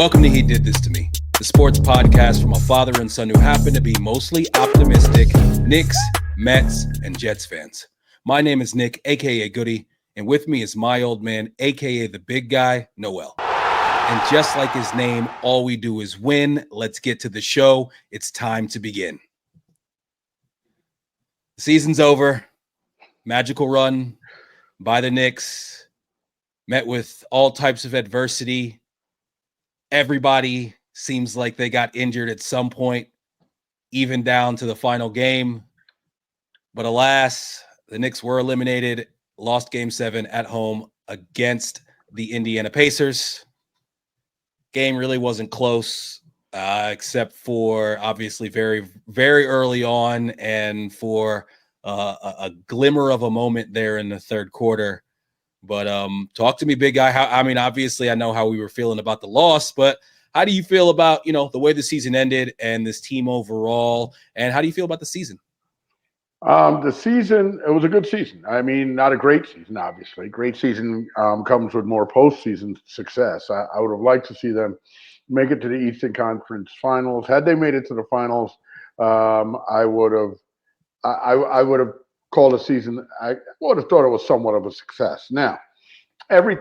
Welcome to He Did This to Me, the sports podcast from a father and son who happen to be mostly optimistic Knicks, Mets, and Jets fans. My name is Nick, a.k.a. Goody, and with me is my old man, a.k.a. the big guy, Noel. And just like his name, all we do is win. Let's get to the show. It's time to begin. The season's over. Magical run by the Knicks. Met with all types of adversity. Everybody seems like they got injured at some point, even down to the final game. But alas, the Knicks were eliminated, lost Game 7 at home against the Indiana Pacers. Game really wasn't close, except for obviously very, very early on and for a glimmer of a moment there in the third quarter. But talk to me, big guy. Obviously, I know how we were feeling about the loss, but how do you feel about, the way the season ended and this team overall? And how do you feel about the season? The season, it was a good season. I mean, not a great season, obviously. Great season comes with more postseason success. I would have liked to see them make it to the Eastern Conference Finals. Had they made it to the finals, I would have called the season. I would have thought it was somewhat of a success. Now,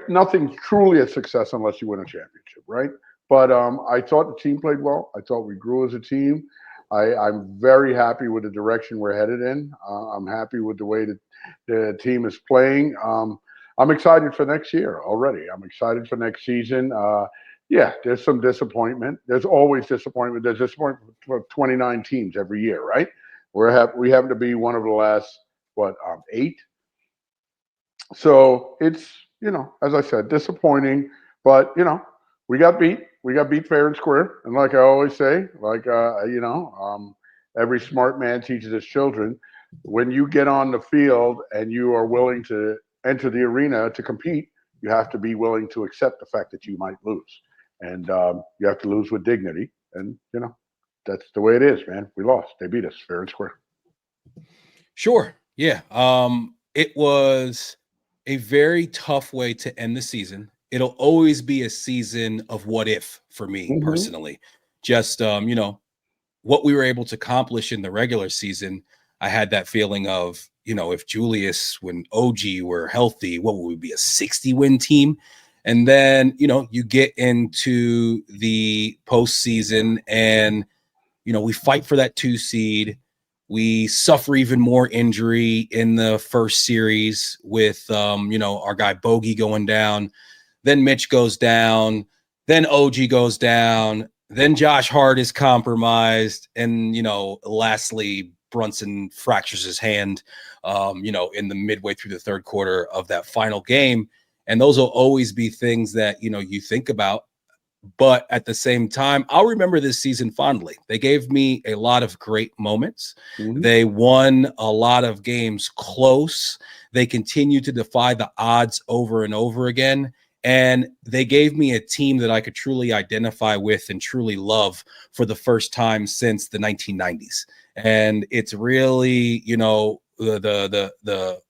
nothing's truly a success unless you win a championship, right? But I thought the team played well. I thought we grew as a team. I'm very happy with the direction we're headed in. I'm happy with the way that the team is playing. I'm excited for next year already. I'm excited for next season. Yeah, there's some disappointment. There's always disappointment. There's disappointment for 29 teams every year, right? We happen to be one of the last, 8? So it's, as I said, disappointing. But, we got beat. We got beat fair and square. And like I always say, every smart man teaches his children, when you get on the field and you are willing to enter the arena to compete, you have to be willing to accept the fact that you might lose. And you have to lose with dignity. And, that's the way it is, man. We lost. They beat us fair and square. Sure. Yeah. It was a very tough way to end the season. It'll always be a season of what if for me personally. Just, what we were able to accomplish in the regular season. I had that feeling of, if Julius, when OG were healthy, what would we be, a 60-win team? And then, you get into the postseason and, we fight for that 2 seed. We suffer even more injury in the first series with, our guy Bogey going down. Then Mitch goes down. Then OG goes down. Then Josh Hart is compromised. And, lastly, Brunson fractures his hand, in the midway through the third quarter of that final game. And those will always be things that, you think about. But at the same time, I'll remember this season fondly. They gave me a lot of great moments. They won a lot of games close. They continue to defy the odds over and over again. And they gave me a team that I could truly identify with and truly love for the first time since the 1990s. And it's really, the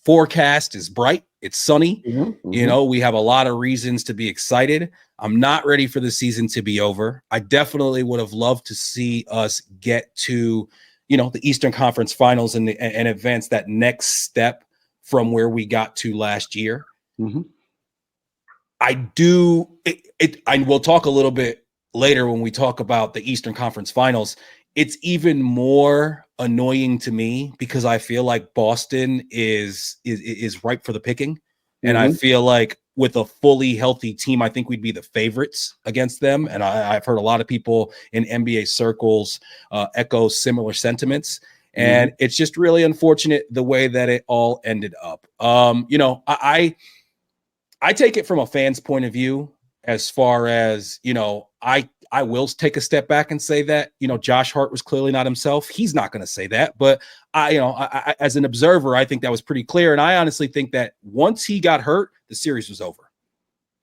forecast is bright. It's sunny. We have a lot of reasons to be excited. I'm not ready for the season to be over. I definitely would have loved to see us get to, the Eastern Conference Finals and advance that next step from where we got to last year. I do it. I will talk a little bit later when we talk about the Eastern Conference Finals. It's even more annoying to me because I feel like Boston is ripe for the picking. And I feel like with a fully healthy team, I think we'd be the favorites against them. And I've heard a lot of people in NBA circles echo similar sentiments. And it's just really unfortunate the way that it all ended up. I take it from a fan's point of view as far as, I will take a step back and say that, Josh Hart was clearly not himself. He's not going to say that. But I, as an observer, I think that was pretty clear. And I honestly think that once he got hurt, the series was over.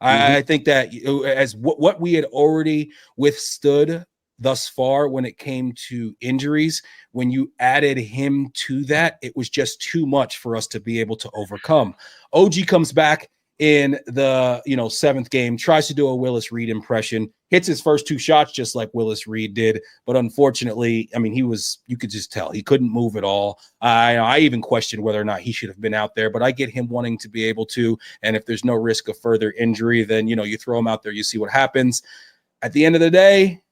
I think that as what we had already withstood thus far when it came to injuries, when you added him to that, it was just too much for us to be able to overcome. OG comes back in the, 7th game, tries to do a Willis Reed impression, hits his first 2 shots just like Willis Reed did. But unfortunately, I mean, you could just tell he couldn't move at all. I even questioned whether or not he should have been out there, but I get him wanting to be able to. And if there's no risk of further injury, then, you throw him out there, you see what happens. At the end of the day,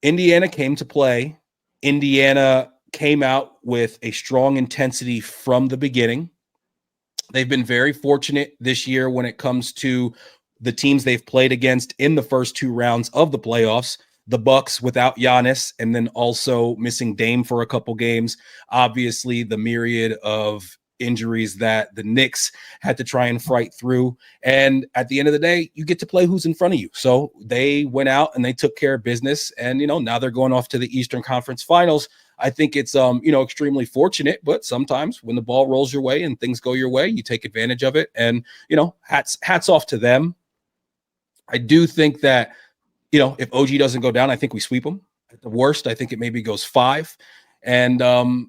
Indiana came to play. Indiana came out with a strong intensity from the beginning. They've been very fortunate this year when it comes to the teams they've played against in the first 2 rounds of the playoffs. The Bucks without Giannis, and then also missing Dame for a couple games. Obviously, the myriad of injuries that the Knicks had to try and fight through. And at the end of the day, you get to play who's in front of you. So they went out and they took care of business. And, now they're going off to the Eastern Conference Finals. I think it's, extremely fortunate, but sometimes when the ball rolls your way and things go your way, you take advantage of it. And, hats off to them. I do think that, if OG doesn't go down, I think we sweep them. At the worst, I think it maybe goes 5. And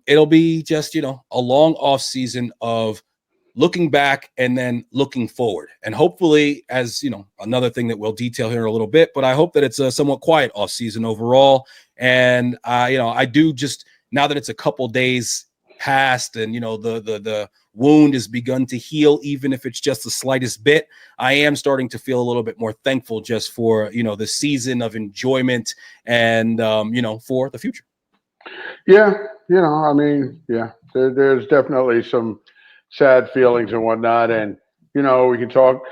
it'll be just, a long off season of looking back and then looking forward. And hopefully, as another thing that we'll detail here in a little bit, but I hope that it's a somewhat quiet off season overall. And I do just, now that it's a couple days past and the wound has begun to heal, even if it's just the slightest bit, I am starting to feel a little bit more thankful just for the season of enjoyment and for the future. Yeah, there's definitely some sad feelings and whatnot, and we can talk.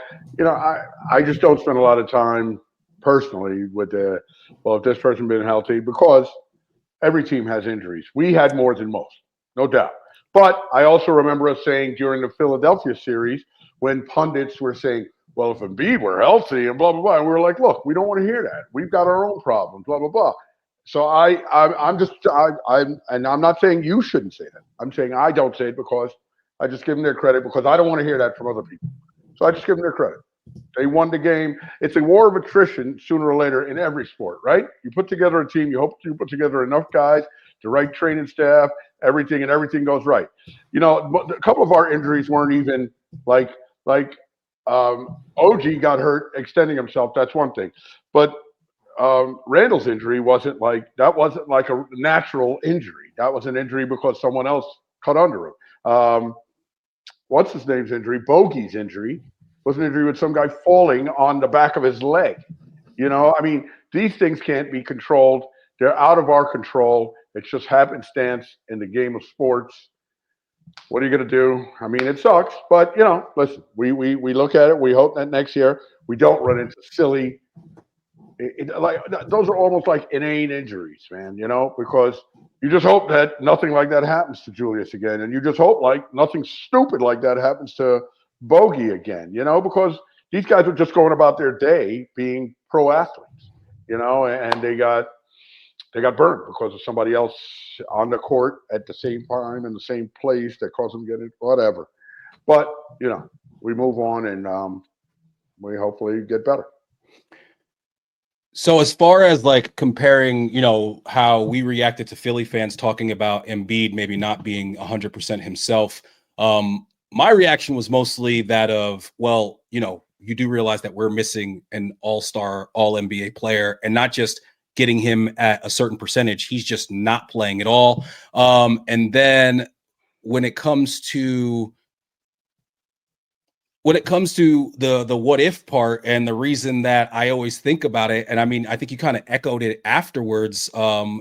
I just don't spend a lot of time personally with if this person been healthy, because every team has injuries. We had more than most, no doubt. But I also remember us saying during the Philadelphia series when pundits were saying, well, if Embiid were healthy and blah, blah, blah, and we were like, look, we don't want to hear that. We've got our own problems, blah, blah, blah. So I'm not saying you shouldn't say that. I'm saying I don't say it because I just give them their credit, because I don't want to hear that from other people. So I just give them their credit. They won the game. It's a war of attrition sooner or later in every sport, right? You put together a team. You hope you put together enough guys, the right training staff, everything, and everything goes right. A couple of our injuries weren't even like OG got hurt extending himself. That's one thing. But Randall's injury wasn't like a natural injury. That was an injury because someone else cut under him. What's his name's injury? Bogey's injury was an injury with some guy falling on the back of his leg. These things can't be controlled. They're out of our control. It's just happenstance in the game of sports. What are you going to do? It sucks, but listen, we look at it. We hope that next year we don't run into silly. Those are almost like inane injuries, man. Because you just hope that nothing like that happens to Julius again, and you just hope like nothing stupid like that happens to Bogey again. Because these guys are just going about their day being pro athletes, and they got burned because of somebody else on the court at the same time in the same place that caused them to get it, whatever. But we move on, and we hopefully get better. So as far as like comparing, how we reacted to Philly fans talking about Embiid maybe not being 100% himself, my reaction was mostly that of, well, you do realize that we're missing an all-star, all-NBA player, and not just getting him at a certain percentage. He's just not playing at all. And then when it comes to the what if part, and the reason that I always think about it, and I think you kind of echoed it afterwards,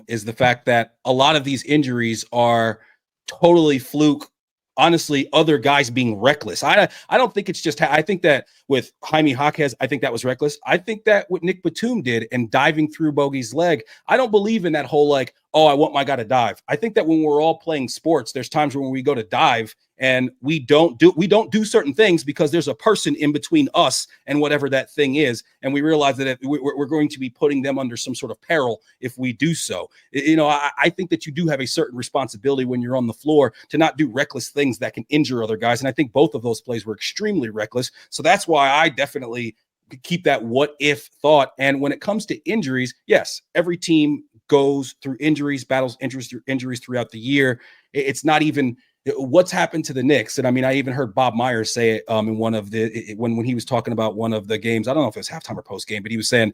is the fact that a lot of these injuries are totally fluke. Honestly, other guys being reckless. I don't think it's just. I think that with Jaime Jaquez, I think that was reckless. I think that what Nick Batum did and diving through Bogey's leg, I don't believe in that whole like, oh, I want my guy to dive. I think that when we're all playing sports, there's times when we go to dive and we don't do certain things because there's a person in between us and whatever that thing is, and we realize that we're going to be putting them under some sort of peril if we do so. I think that you do have a certain responsibility when you're on the floor to not do reckless things that can injure other guys, and I think both of those plays were extremely reckless. So that's why I definitely keep that what if thought. And when it comes to injuries, yes, every team goes through injuries, battles injuries throughout the year. It's not even what's happened to the Knicks. And I mean, I even heard Bob Myers say it in one of when he was talking about one of the games. I don't know if it was halftime or post game, but he was saying,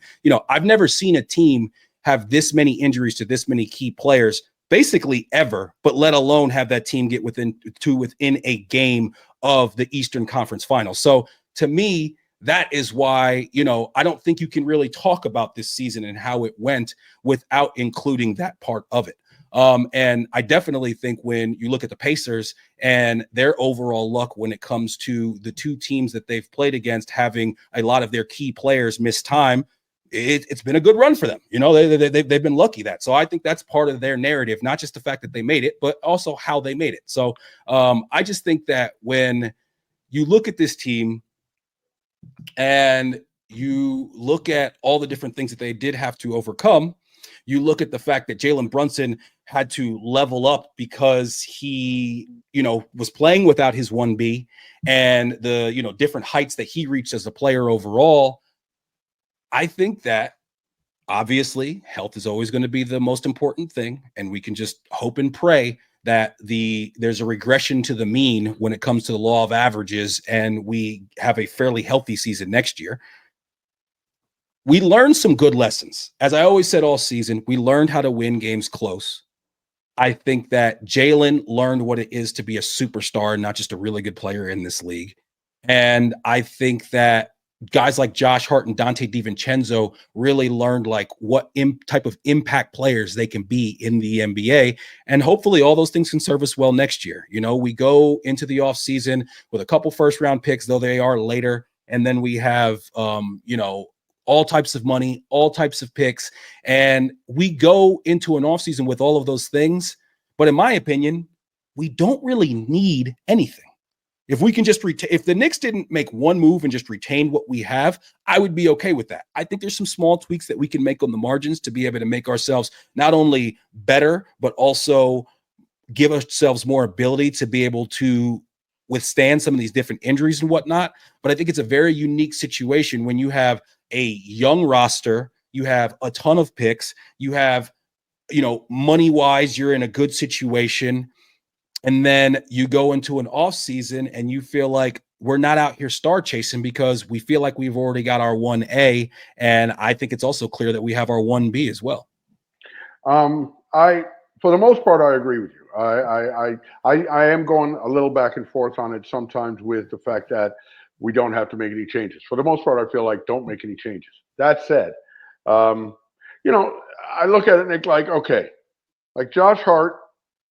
I've never seen a team have this many injuries to this many key players basically ever, but let alone have that team get within a game of the Eastern Conference Finals. So to me, that is why, I don't think you can really talk about this season and how it went without including that part of it. And I definitely think when you look at the Pacers and their overall luck when it comes to the two teams that they've played against having a lot of their key players miss time, it's been a good run for them. They've been lucky that. So I think that's part of their narrative, not just the fact that they made it, but also how they made it. So I just think that when you look at this team and you look at all the different things that they did have to overcome, you look at the fact that Jalen Brunson had to level up because he, was playing without his 1B and the, different heights that he reached as a player overall. I think that obviously health is always going to be the most important thing. And we can just hope and pray that there's a regression to the mean when it comes to the law of averages and we have a fairly healthy season next year. We learned some good lessons. As I always said all season, we learned how to win games close. I think that Jalen learned what it is to be a superstar, not just a really good player in this league. And I think that guys like Josh Hart and Dante DiVincenzo really learned like what type of impact players they can be in the NBA. And hopefully all those things can serve us well next year. We go into the offseason with a couple first round picks, though they are later. And then we have, all types of money, all types of picks. And we go into an offseason with all of those things. But in my opinion, we don't really need anything. If we can just if the Knicks didn't make one move and just retain what we have, I would be okay with that. I think there's some small tweaks that we can make on the margins to be able to make ourselves not only better, but also give ourselves more ability to be able to withstand some of these different injuries and whatnot. But I think it's a very unique situation when you have a young roster, you have a ton of picks, you have, money wise, you're in a good situation. And then you go into an off season and you feel like we're not out here star chasing because we feel like we've already got our 1A. And I think it's also clear that we have our 1B as well. For the most part, I agree with you. I am going a little back and forth on it sometimes with the fact that we don't have to make any changes. For the most part, I feel like don't make any changes. That said, I look at it, Nick, like, okay, like Josh Hart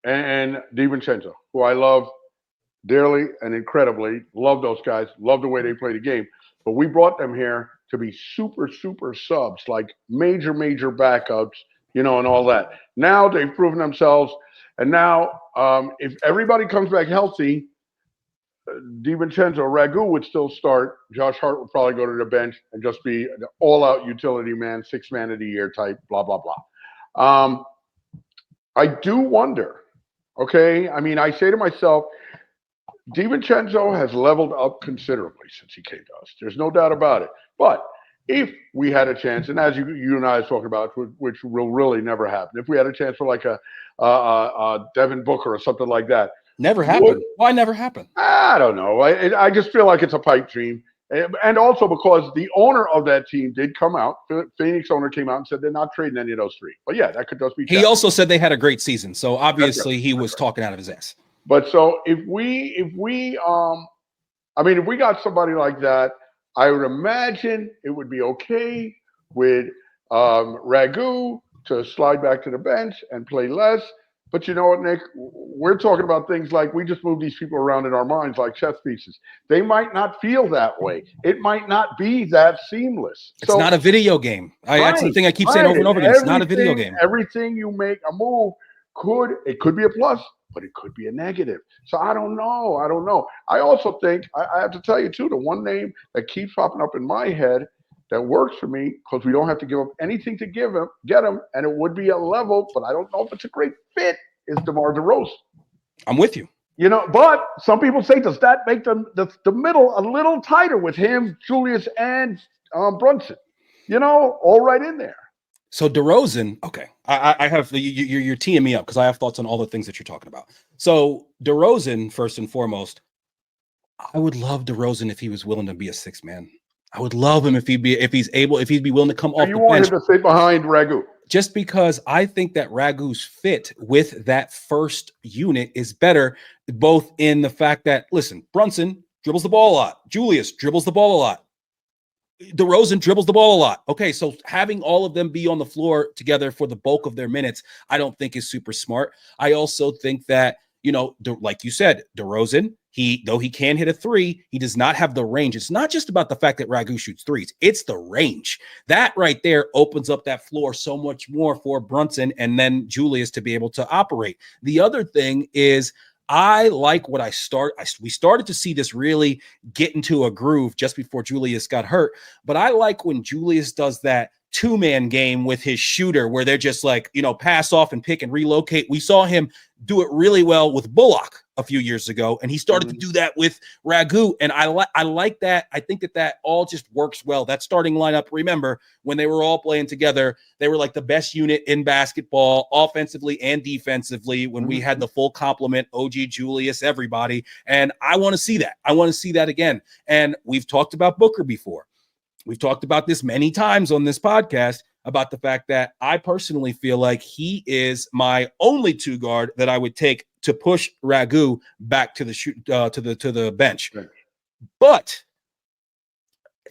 and DiVincenzo, who I love dearly and incredibly, love those guys, love the way they play the game. But we brought them here to be super, super subs, like major, major backups, and all that. Now they've proven themselves. And now if everybody comes back healthy, DiVincenzo, Ragu would still start. Josh Hart would probably go to the bench and just be an all-out utility man, 6th man of the year type, blah, blah, blah. I do wonder, okay? I mean, I say to myself, DiVincenzo has leveled up considerably since he came to us. There's no doubt about it. But if we had a chance, and as you and I are talking about, which will really never happen, if we had a chance for like a Devin Booker or something like that. Never happened. Why never happened? I don't know. I just feel like it's a pipe dream. And also because the owner of that team did come out, Phoenix owner came out and said they're not trading any of those three. But yeah, that could just be. He also said they had a great season, so obviously he was talking out of his ass. But so if we got somebody like that, I would imagine it would be okay with Ragu to slide back to the bench and play less. But you know what, Nick? We're talking about things like we just move these people around in our minds like chess pieces. They might not feel that way. It might not be that seamless. It's not a video game. That's the thing I keep saying over and over again. It's not a video game. Everything you make a move could be a plus, but it could be a negative. So I don't know. I also think, I have to tell you too, the one name that keeps popping up in my head that works for me, because we don't have to give up anything to get him, and it would be a level, but I don't know if it's a great fit, is DeMar DeRozan. I'm with you. But some people say, does that make the middle a little tighter with him, Julius, and Brunson? All right in there. So DeRozan, okay, I have you're teeing me up because I have thoughts on all the things that you're talking about. So DeRozan, first and foremost, I would love DeRozan if he was willing to be a sixth man. I would love him if he'd be willing to come So off you the want bench. him to sit behind Ragu? Just because I think that Ragu's fit with that first unit is better, both in the fact that, listen, Brunson dribbles the ball a lot. Julius dribbles the ball a lot. DeRozan dribbles the ball a lot. Okay, so having all of them be on the floor together for the bulk of their minutes, I don't think is super smart. I also think that, like you said, DeRozan, though he can hit a three, he does not have the range. It's not just about the fact that Ragu shoots threes, it's the range. That right there opens up that floor so much more for Brunson and then Julius to be able to operate. The other thing is, I like what we started to see this really get into a groove just before Julius got hurt. But I like when Julius does that two-man game with his shooter where they're just like, pass off and pick and relocate. We saw him do it really well with Bullock a few years ago, and he started to do that with Ragu. And I like that. I think that all just works well. That starting lineup, remember, when they were all playing together, they were like the best unit in basketball, offensively and defensively, when we had the full complement, OG, Julius, everybody. And I want to see that. I want to see that again. And we've talked about Booker before. We've talked about this many times on this podcast about the fact that I personally feel like he is my only two guard that I would take to push Ragu back to the bench. Right. But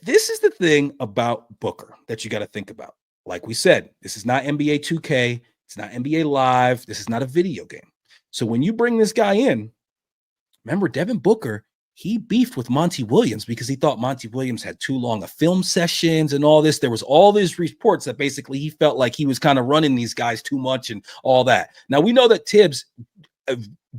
this is the thing about Booker that you got to think about. Like we said, this is not NBA 2K. It's not NBA Live. This is not a video game. So when you bring this guy in, remember Devin Booker, he beefed with Monty Williams because he thought Monty Williams had too long of film sessions and all this. There was all these reports that basically he felt like he was kind of running these guys too much and all that. Now we know that Tibbs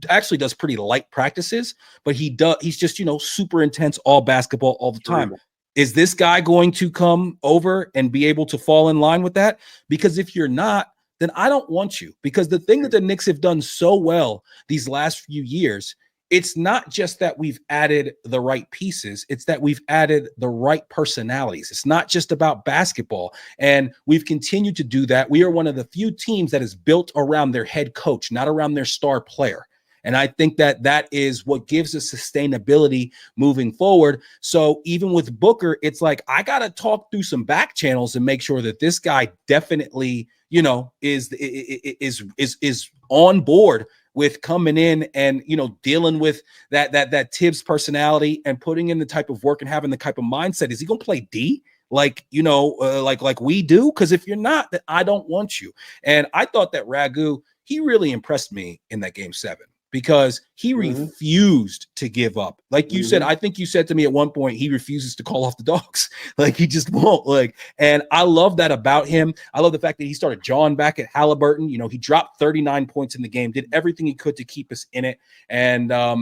actually does pretty light practices, but he's just, super intense, all basketball all the time. Is this guy going to come over and be able to fall in line with that? Because if you're not, then I don't want you. Because the thing that the Knicks have done so well these last few years, it's not just that we've added the right pieces, it's that we've added the right personalities. It's not just about basketball. And we've continued to do that. We are one of the few teams that is built around their head coach, not around their star player. And I think that is what gives us sustainability moving forward. So even with Booker, it's like, I got to talk through some back channels and make sure that this guy definitely, is on board with coming in and, dealing with that Tibbs personality and putting in the type of work and having the type of mindset. Is he going to play D? Like we do? Because if you're not, then I don't want you. And I thought that Ragu, he really impressed me in that game 7. Because he refused to give up. Like you said, I think you said to me at one point, he refuses to call off the dogs. Like he just won't. And I love that about him. I love the fact that he started jawing back at Halliburton. He dropped 39 points in the game, did everything he could to keep us in it. And I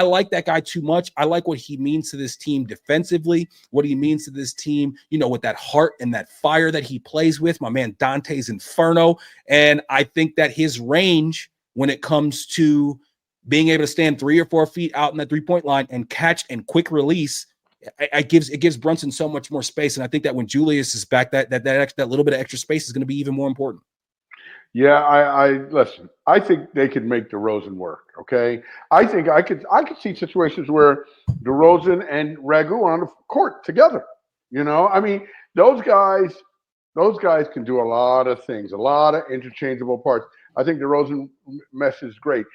like that guy too much. I like what he means to this team defensively, what he means to this team, with that heart and that fire that he plays with. My man Dante's Inferno. And I think that his range, when it comes to being able to stand 3 or 4 feet out in that 3-point line and catch and quick release, it gives Brunson so much more space. And I think that when Julius is back, that little bit of extra space is going to be even more important. Yeah, I listen. I think they could make DeRozan work. Okay, I think I could see situations where DeRozan and Ragu are on the court together. I mean, those guys can do a lot of things, a lot of interchangeable parts. I think DeRozan mesh is great.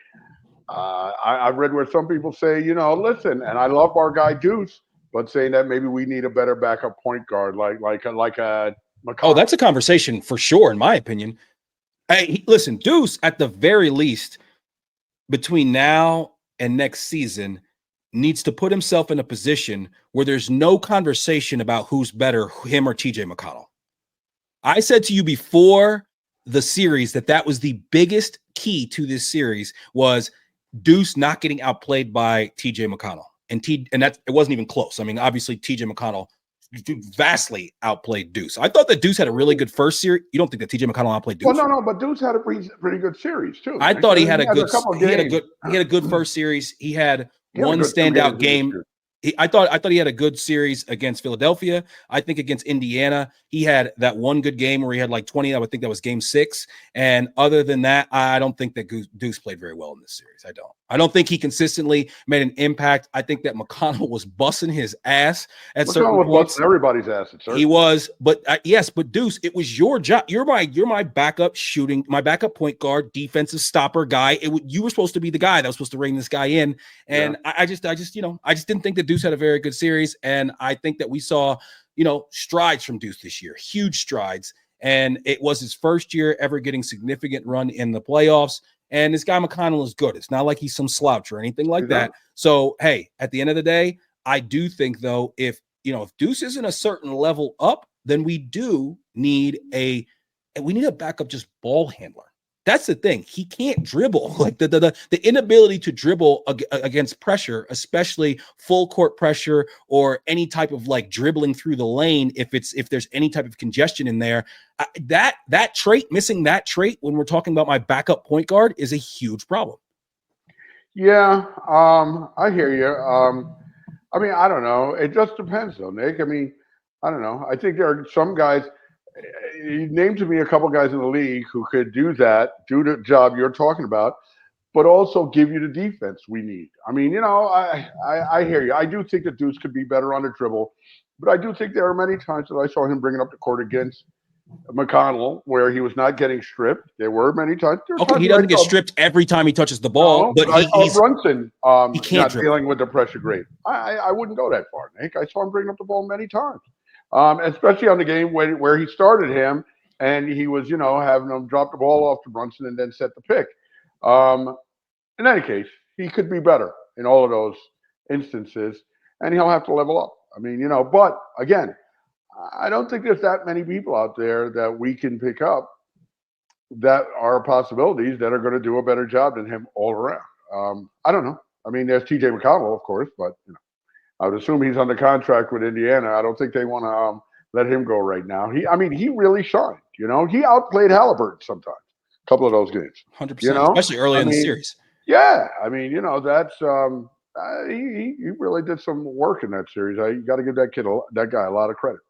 I've read where some people say, listen, and I love our guy Deuce, but saying that maybe we need a better backup point guard, like a McConnell. Oh, that's a conversation for sure, in my opinion. Hey, listen, Deuce, at the very least, between now and next season, needs to put himself in a position where there's no conversation about who's better, him or TJ McConnell. I said to you before the series that was the biggest key to this series was Deuce not getting outplayed by TJ McConnell. And that it wasn't even close. I mean, obviously TJ McConnell vastly outplayed Deuce. I thought that Deuce had a really good first series. You don't think that TJ McConnell outplayed Deuce? Well, no, but Deuce had a pretty good series too. I thought he had a good first series. He had one standout game. I thought he had a good series against Philadelphia. I think against Indiana, he had that one good game where he had like 20. I would think that was game 6. And other than that, I don't think that Deuce played very well in this series. I don't think he consistently made an impact. I think that McConnell was busting his ass at certain McConnell was points. busting everybody's ass at certain. He was, but yes, but Deuce, it was your job. You're my backup shooting, my backup point guard, defensive stopper guy. You were supposed to be the guy that was supposed to rein this guy in. And yeah. I just didn't think that Deuce had a very good series. And I think that we saw, strides from Deuce this year, huge strides. And it was his first year ever getting significant run in the playoffs. And this guy McConnell is good. It's not like he's some slouch or anything like that. So, hey, at the end of the day, I do think though, if Deuce isn't a certain level up, then we do need a backup just ball handler. That's the thing. He can't dribble. Like the inability to dribble against pressure, especially full court pressure or any type of like dribbling through the lane. If there's any type of congestion in there, missing that trait when we're talking about my backup point guard is a huge problem. Yeah, I hear you. I mean, I don't know. It just depends, though, Nick. I mean, I don't know. I think there are some guys. You named to me a couple guys in the league who could do that, do the job you're talking about, but also give you the defense we need. I mean, I hear you. I do think that Deuce could be better on the dribble, but I do think there are many times that I saw him bringing up the court against McConnell where he was not getting stripped. There were many times. Okay, he doesn't get stripped every time he touches the ball, but I saw Brunson he can't not dealing with the pressure great. I wouldn't go that far, Nick. I saw him bringing up the ball many times. Especially on the game where he started him and he was, having him drop the ball off to Brunson and then set the pick. In any case, he could be better in all of those instances, and he'll have to level up. I mean, but again, I don't think there's that many people out there that we can pick up that are possibilities that are going to do a better job than him all around. I don't know. I mean, there's T.J. McConnell, of course, but, I would assume he's under contract with Indiana. I don't think they want to let him go right now. He really shined. He outplayed Halliburton sometimes. A couple of those games, 100%, especially early in the series. Yeah, I mean, that's he really did some work in that series. You got to give that guy a lot of credit.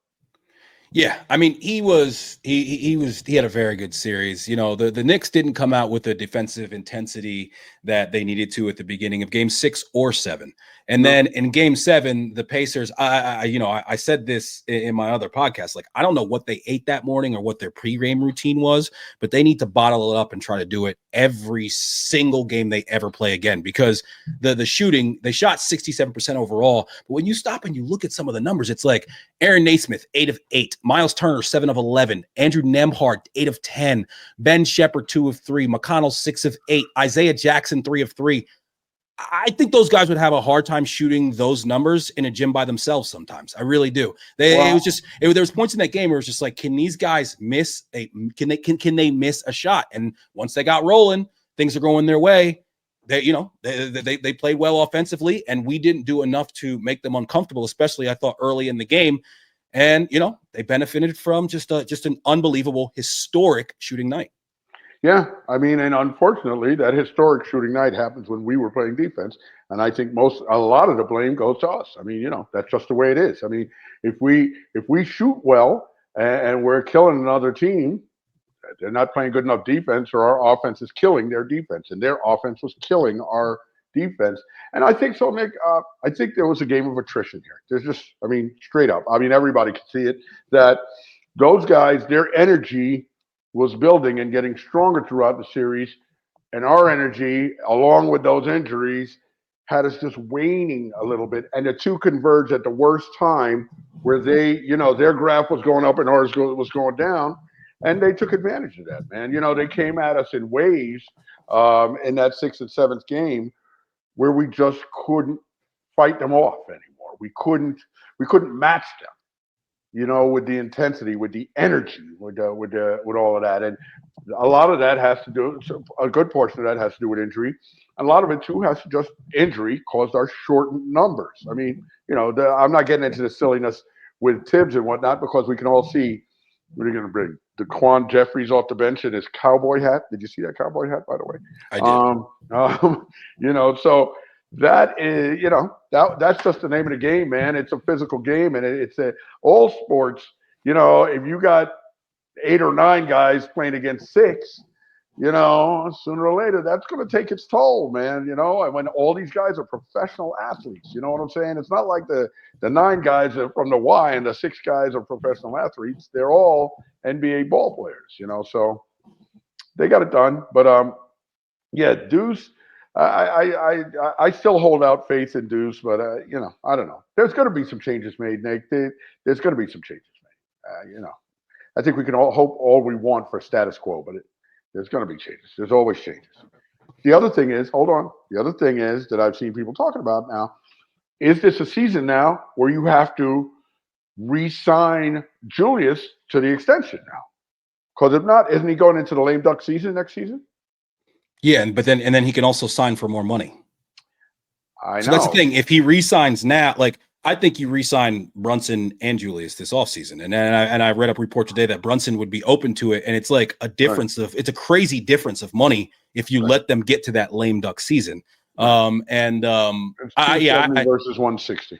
Yeah, I mean, he had a very good series. The Knicks didn't come out with the defensive intensity that they needed to at the beginning of game 6 or 7. And then in game 7, the Pacers, I said this in my other podcast, like, I don't know what they ate that morning or what their pregame routine was, but they need to bottle it up and try to do it every single game they ever play again, because the shooting, they shot 67% overall. But when you stop and you look at some of the numbers, it's like Aaron Naismith, 8 of 8, Miles Turner, 7 of 11, Andrew Nembhard, 8 of 10, Ben Shepherd, 2 of 3, McConnell, 6 of 8, Isaiah Jackson, 3 of 3. I think those guys would have a hard time shooting those numbers in a gym by themselves sometimes. I really do. There was points in that game where it was just like, can these guys miss can they miss a shot? And once they got rolling, things are going their way. They played well offensively, and we didn't do enough to make them uncomfortable, especially I thought early in the game. And they benefited from just an unbelievable historic shooting night. Yeah, I mean, and unfortunately, that historic shooting night happens when we were playing defense, and I think a lot of the blame goes to us. I mean, that's just the way it is. I mean, if we shoot well and we're killing another team, they're not playing good enough defense, or our offense is killing their defense, and their offense was killing our defense. And I think so, Nick. I think there was a game of attrition here. There's just, straight up. I mean, everybody can see it that those guys, their energy was building and getting stronger throughout the series, and our energy, along with those injuries, had us just waning a little bit. And the two converged at the worst time, where their graph was going up and ours was going down, and they took advantage of that, man. They came at us in waves in that 6th and 7th game where we just couldn't fight them off anymore. We couldn't match them. With the intensity, with the energy, with all of that. And a lot of that has to do, a good portion of that has to do with injury. And a lot of it too has to just injury caused our shortened numbers. I mean, I'm not getting into the silliness with Tibbs and whatnot, because we can all see what are you going to bring? DeQuan Jeffries off the bench in his cowboy hat. Did you see that cowboy hat, by the way? I did. So that is, that's just the name of the game, man. It's a physical game, and it's all sports. If you got 8 or 9 guys playing against 6, sooner or later that's going to take its toll, man. And when all these guys are professional athletes, you know what I'm saying? It's not like the 9 guys are from the Y and the 6 guys are professional athletes. They're all NBA ball players, so they got it done. But yeah, Deuce. I still hold out faith in Deuce, but I don't know. There's going to be some changes made, Nick. There's going to be some changes made. I think we can all hope all we want for status quo, but there's going to be changes. There's always changes. The other thing is, hold on. The other thing is that I've seen people talking about now. Is this a season now where you have to re-sign Julius to the extension now? Because if not, isn't he going into the lame duck season next season? Yeah, but then he can also sign for more money. I know. So that's the thing. If he re-signs now, like I think you re-sign Brunson and Julius this offseason. And I read a report today that Brunson would be open to it. And it's like a difference it's a crazy difference of money if you let them get to that lame duck season. It's 270 versus 160.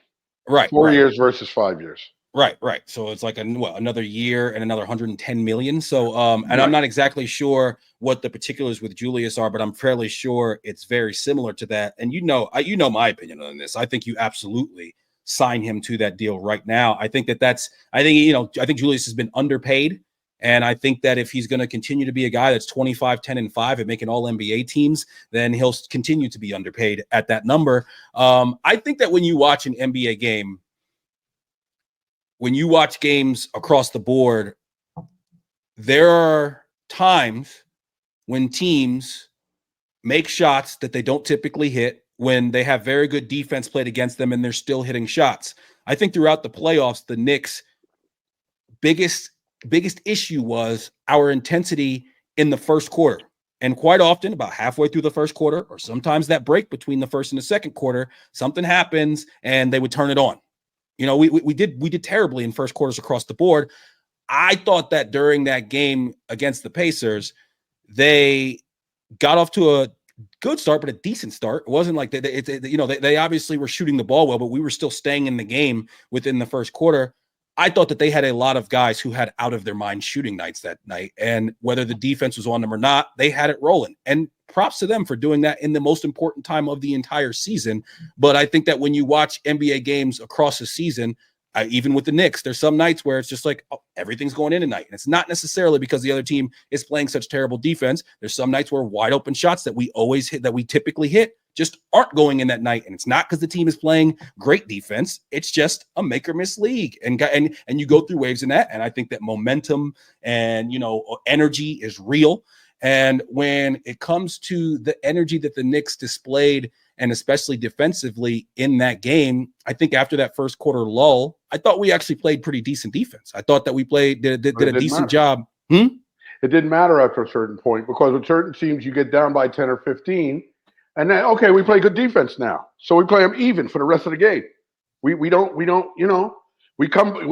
Right. 4 years versus 5 years. Right. So it's like another year and another 110 million. So and I'm not exactly sure what the particulars with Julius are, but I'm fairly sure it's very similar to that. And my opinion on this. I think you absolutely sign him to that deal right now. I think I think Julius has been underpaid. And I think that if he's going to continue to be a guy that's 25, 10, and 5 and making all NBA teams, then he'll continue to be underpaid at that number. I think that when you watch an NBA game, when you watch games across the board, there are times when teams make shots that they don't typically hit, when they have very good defense played against them and they're still hitting shots. I think throughout the playoffs, the Knicks' biggest issue was our intensity in the first quarter. And quite often, about halfway through the first quarter, or sometimes that break between the first and the second quarter, something happens and they would turn it on. We did terribly in first quarters across the board. I thought that during that game against the Pacers, they got off to a good start, but a decent start. It wasn't like they obviously were shooting the ball well, but we were still staying in the game within the first quarter. I thought that they had a lot of guys who had out of their mind shooting nights that night. And whether the defense was on them or not, they had it rolling. And props to them for doing that in the most important time of the entire season. But I think that when you watch NBA games across the season, even with the Knicks, there's some nights where it's just like, oh, everything's going in tonight. And it's not necessarily because the other team is playing such terrible defense. There's some nights where wide open shots that we always hit, that we typically hit, just aren't going in that night. And it's not because the team is playing great defense. It's just a make or miss league. And you go through waves in that. And I think that momentum and, energy is real. And when it comes to the energy that the Knicks displayed, and especially defensively in that game, I think after that first quarter lull, I thought we actually played pretty decent defense. I thought that we did a decent job. It didn't matter after a certain point, because with certain teams, you get down by 10 or 15, and then, okay, we play good defense now. So we play them even for the rest of the game. We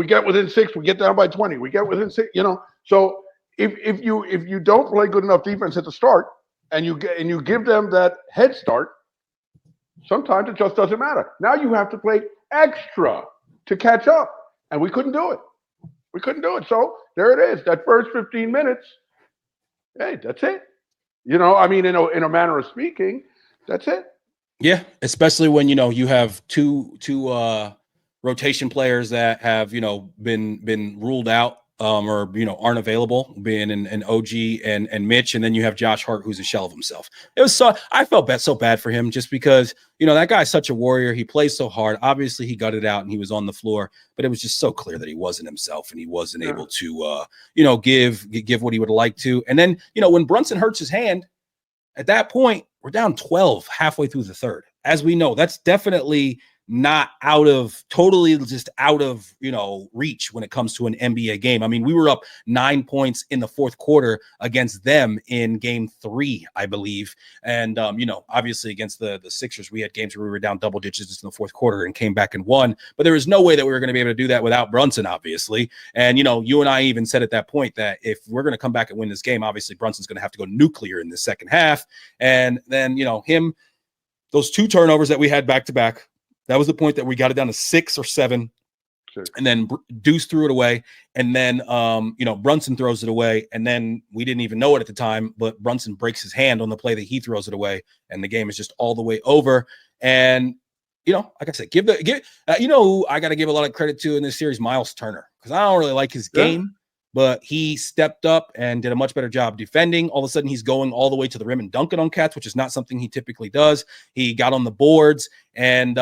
get within 6, we get down by 20, we get within 6, So if you don't play good enough defense at the start, and you give them that head start, sometimes it just doesn't matter. Now you have to play extra to catch up, and we couldn't do it. So there it is. That first 15 minutes, hey, that's it. In a manner of speaking, that's it. Yeah, especially when you have two rotation players that have been ruled out or aren't available, being an OG and Mitch, and then you have Josh Hart, who's a shell of himself. I felt so bad for him, just because that guy's such a warrior. He plays so hard. Obviously, he gutted out and he was on the floor, but it was just so clear that he wasn't himself and he wasn't able to give what he would like to. And then when Brunson hurts his hand, at that point we're down 12 halfway through the third. As we know, that's definitely not totally out of reach when it comes to an NBA game. I mean, we were up 9 points in the fourth quarter against them in game 3, I believe. And obviously against the Sixers, we had games where we were down double digits in the fourth quarter and came back and won. But there was no way that we were going to be able to do that without Brunson, obviously. And you and I even said at that point that if we're going to come back and win this game, obviously Brunson's going to have to go nuclear in the second half. And then him those 2 turnovers that we had back to back, that was the point that we got it down to 6 or 7. Sure. And then Deuce threw it away. And then, Brunson throws it away. And then we didn't even know it at the time, but Brunson breaks his hand on the play that he throws it away. And the game is just all the way over. And, like I said, who I got to give a lot of credit to in this series, Miles Turner, because I don't really like his game, but he stepped up and did a much better job defending. All of a sudden, he's going all the way to the rim and dunking on cats, which is not something he typically does. He got on the boards, and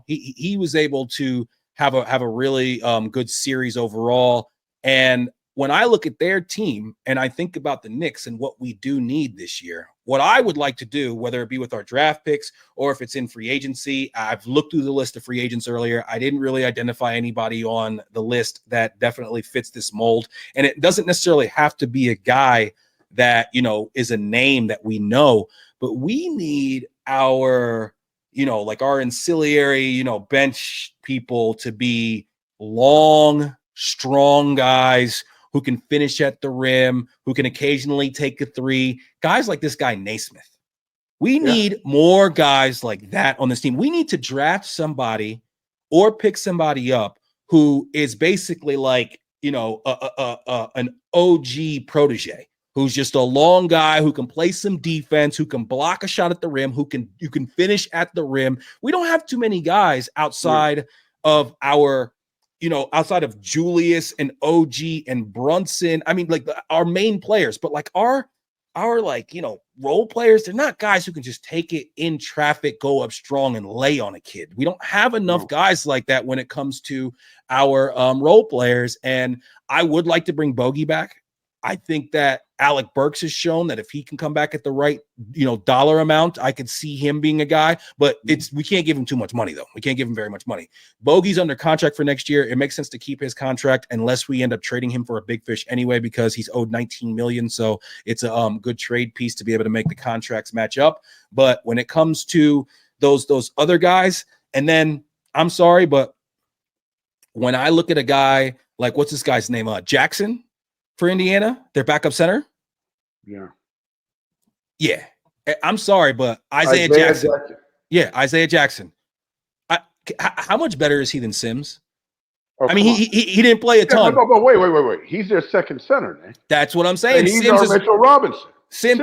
he was able to have a really good series overall. And when I look at their team and I think about the Knicks and what we do need this year, what I would like to do, whether it be with our draft picks or if it's in free agency, I've looked through the list of free agents earlier. I didn't really identify anybody on the list that definitely fits this mold. And it doesn't necessarily have to be a guy that, is a name that we know, but we need our our ancillary, bench people to be long, strong guys who can finish at the rim, who can occasionally take a 3. Guys like this guy, Naismith. We need more guys like that on this team. We need to draft somebody or pick somebody up who is basically like, an OG protege, who's just a long guy who can play some defense, who can block a shot at the rim, you can finish at the rim. We don't have too many guys outside of our, outside of Julius and OG and Brunson. I mean, like our main players, but like our role players, they're not guys who can just take it in traffic, go up strong and lay on a kid. We don't have enough guys like that when it comes to our role players. And I would like to bring Bogey back. I think that Alec Burks has shown that if he can come back at the right, dollar amount, I could see him being a guy, but we can't give him too much money though. We can't give him very much money. Bogey's under contract for next year. It makes sense to keep his contract unless we end up trading him for a big fish anyway, because he's owed $19 million. So it's a good trade piece to be able to make the contracts match up. But when it comes to those other guys, and then I'm sorry, but when I look at a guy like, what's this guy's name? Jackson for Indiana, their backup center. Yeah. I'm sorry, but Isaiah Jackson. Yeah, Isaiah Jackson. How much better is he than Sims? I mean, he didn't play a ton. But wait. He's their second center, man. That's what I'm saying. And he's Sims Mitchell Robinson.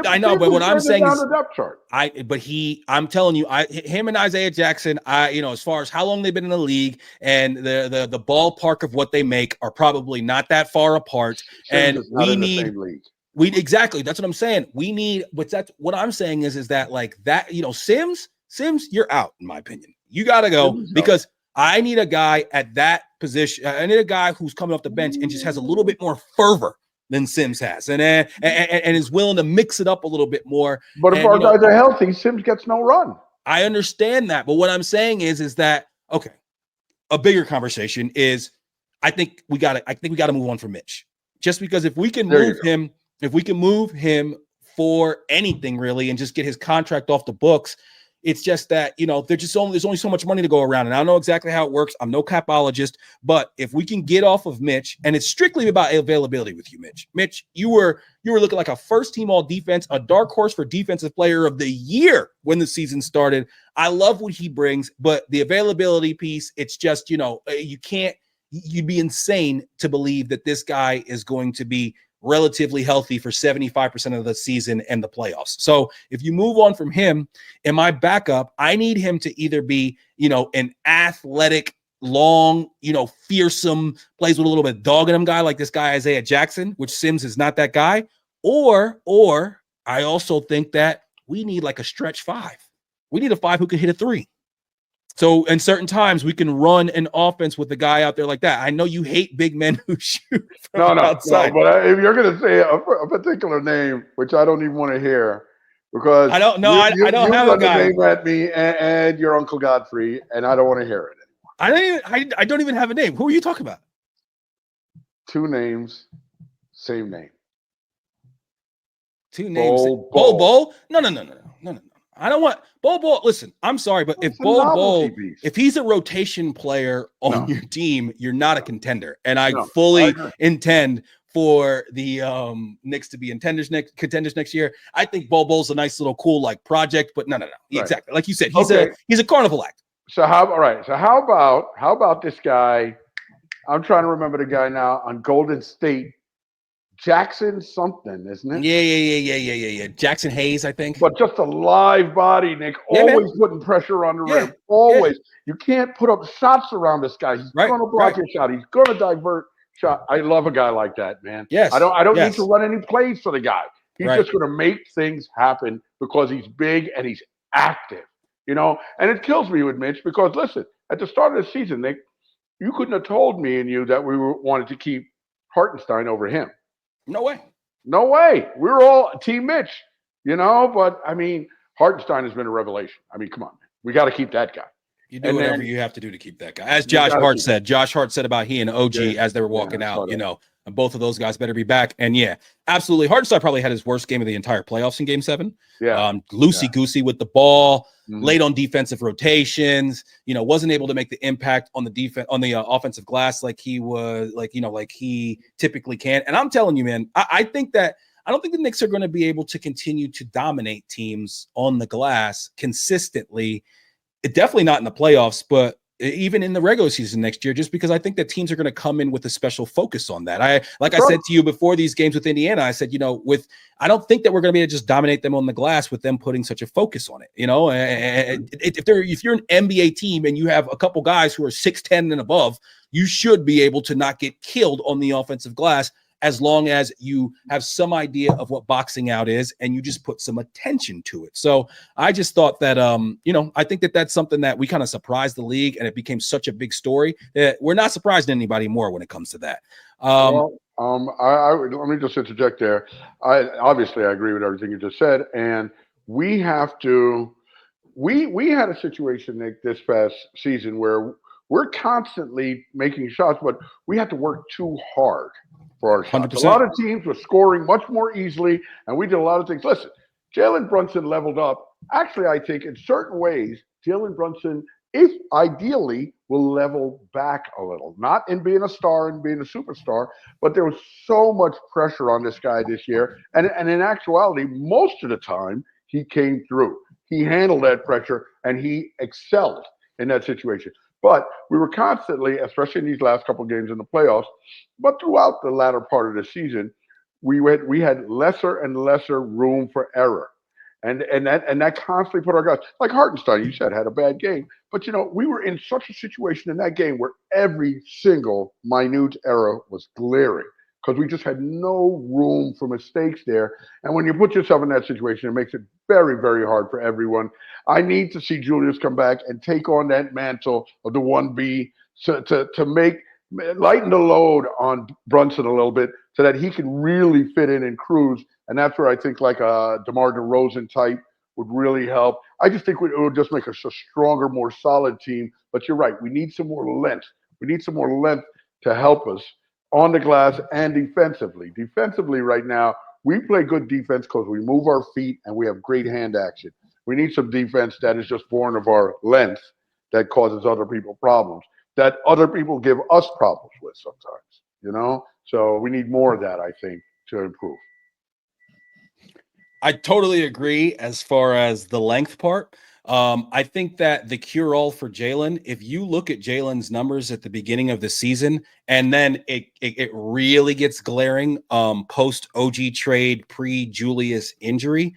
I know, but what I'm saying is, the depth chart. I'm telling you, him and Isaiah Jackson, as far as how long they've been in the league and the ballpark of what they make are probably not that far apart. Sims and exactly. That's what I'm saying. We need, but that's what I'm saying is that like that, Sims, you're out in my opinion. You got to go because I need a guy at that position. I need a guy who's coming off the bench and just has a little bit more fervor than Sims has, and is willing to mix it up a little bit more. But if our guys are healthy, Sims gets no run. I understand that, but what I'm saying is that okay? A bigger conversation is, I think we got to move on from Mitch, just because if we can move him for anything really, and just get his contract off the books. It's just that, there's only so much money to go around. And I don't know exactly how it works. I'm no capologist, but if we can get off of Mitch, and it's strictly about availability with you, Mitch. Mitch, you were looking like a first team all defense, a dark horse for defensive player of the year when the season started. I love what he brings, but the availability piece, it's just, you'd be insane to believe that this guy is going to be relatively healthy for 75% of the season and the playoffs. So if you move on from him, in my backup, I need him to either be, an athletic, long, fearsome, plays with a little bit of dog in him guy like this guy, Isaiah Jackson, which Sims is not that guy. Or I also think that we need like a stretch 5. We need a 5 who can hit a 3. So in certain times we can run an offense with a guy out there like that. I know you hate big men who shoot from outside. No, but if you're going to say a particular name, which I don't even want to hear, because I don't know, I don't have a guy. Name at me and your Uncle Godfrey, and I don't want to hear it anymore. I don't even have a name. Who are you talking about? 2 names, same name. 2 names. Bol? No. I don't want Bol. Listen, I'm sorry, but if Bol, if he's a rotation player on your team, you're not a contender. And I fully intend for the Knicks to be contenders next year. I think Bol Bol's a nice little cool like project, but no. Right. Exactly. Like you said, he's a carnival act. So how about this guy? I'm trying to remember the guy now on Golden State. Jackson something, isn't it? Yeah. Jackson Hayes, I think. But just a live body, Nick. Always putting pressure on the rim. Always. You can't put up shots around this guy. He's going to block your shot. He's going to divert shot. I love a guy like that, man. Yes. I don't need to run any plays for the guy. He's just going to make things happen because he's big and he's active. And it kills me with Mitch because, listen, at the start of the season, Nick, you couldn't have told me and you that we wanted to keep Hartenstein over him. No way. We're all Team Mitch, but I mean, Hartenstein has been a revelation. I mean, come on, man. We got to keep that guy. You do whatever you have to do to keep that guy. As Josh Hart said. Josh Hart said about he and OG as they were walking out, and both of those guys better be back. And absolutely. Hartenstein probably had his worst game of the entire playoffs in game 7. Loosey-goosey with the ball, late on defensive rotations, wasn't able to make the impact on the offensive glass like he was, like he typically can. And I'm telling you, man, I think that I don't think the Knicks are going to be able to continue to dominate teams on the glass consistently. Definitely not in the playoffs, but even in the regular season next year, just because I think that teams are going to come in with a special focus on that. I said to you before these games with Indiana, I said, I don't think that we're going to be able to just dominate them on the glass with them putting such a focus on it. If you're an NBA team and you have a couple guys who are 6'10" and above, you should be able to not get killed on the offensive glass, as long as you have some idea of what boxing out is and you just put some attention to it. So I just thought that, I think that that's something that we kind of surprised the league, and it became such a big story that we're not surprised anybody more when it comes to that. Let me just interject there. I agree with everything you just said. And we have to, we had a situation, Nick, this past season where we're constantly making shots, but we had to work too hard for our shots. 100%. A lot of teams were scoring much more easily, and we did a lot of things. Listen, Jalen Brunson leveled up. Actually, I think in certain ways, Jalen Brunson, if ideally, will level back a little. Not in being a star and being a superstar, but there was so much pressure on this guy this year. And in actuality, most of the time, he came through. He handled that pressure, and he excelled in that situation. But we were constantly, especially in these last couple of games in the playoffs, but throughout the latter part of the season, we had lesser and lesser room for error. And that constantly put our guys, like Hartenstein, you said, had a bad game. But, we were in such a situation in that game where every single minute error was glaring because we just had no room for mistakes there. And when you put yourself in that situation, it makes it very, very hard for everyone. I need to see Julius come back and take on that mantle of the 1B to lighten the load on Brunson a little bit so that he can really fit in and cruise. And that's where I think like a DeMar DeRozan type would really help. I just think it would just make us a stronger, more solid team. But you're right. We need some more length. We need some more length to help us on the glass and defensively. Defensively right now, we play good defense because we move our feet and we have great hand action. We need some defense that is just born of our length that causes other people problems, that other people give us problems with sometimes, So we need more of that, I think, to improve. I totally agree as far as the length part. I think that the cure-all for Jalen, if you look at Jalen's numbers at the beginning of the season, and then it really gets glaring post-OG trade, pre-Julius injury,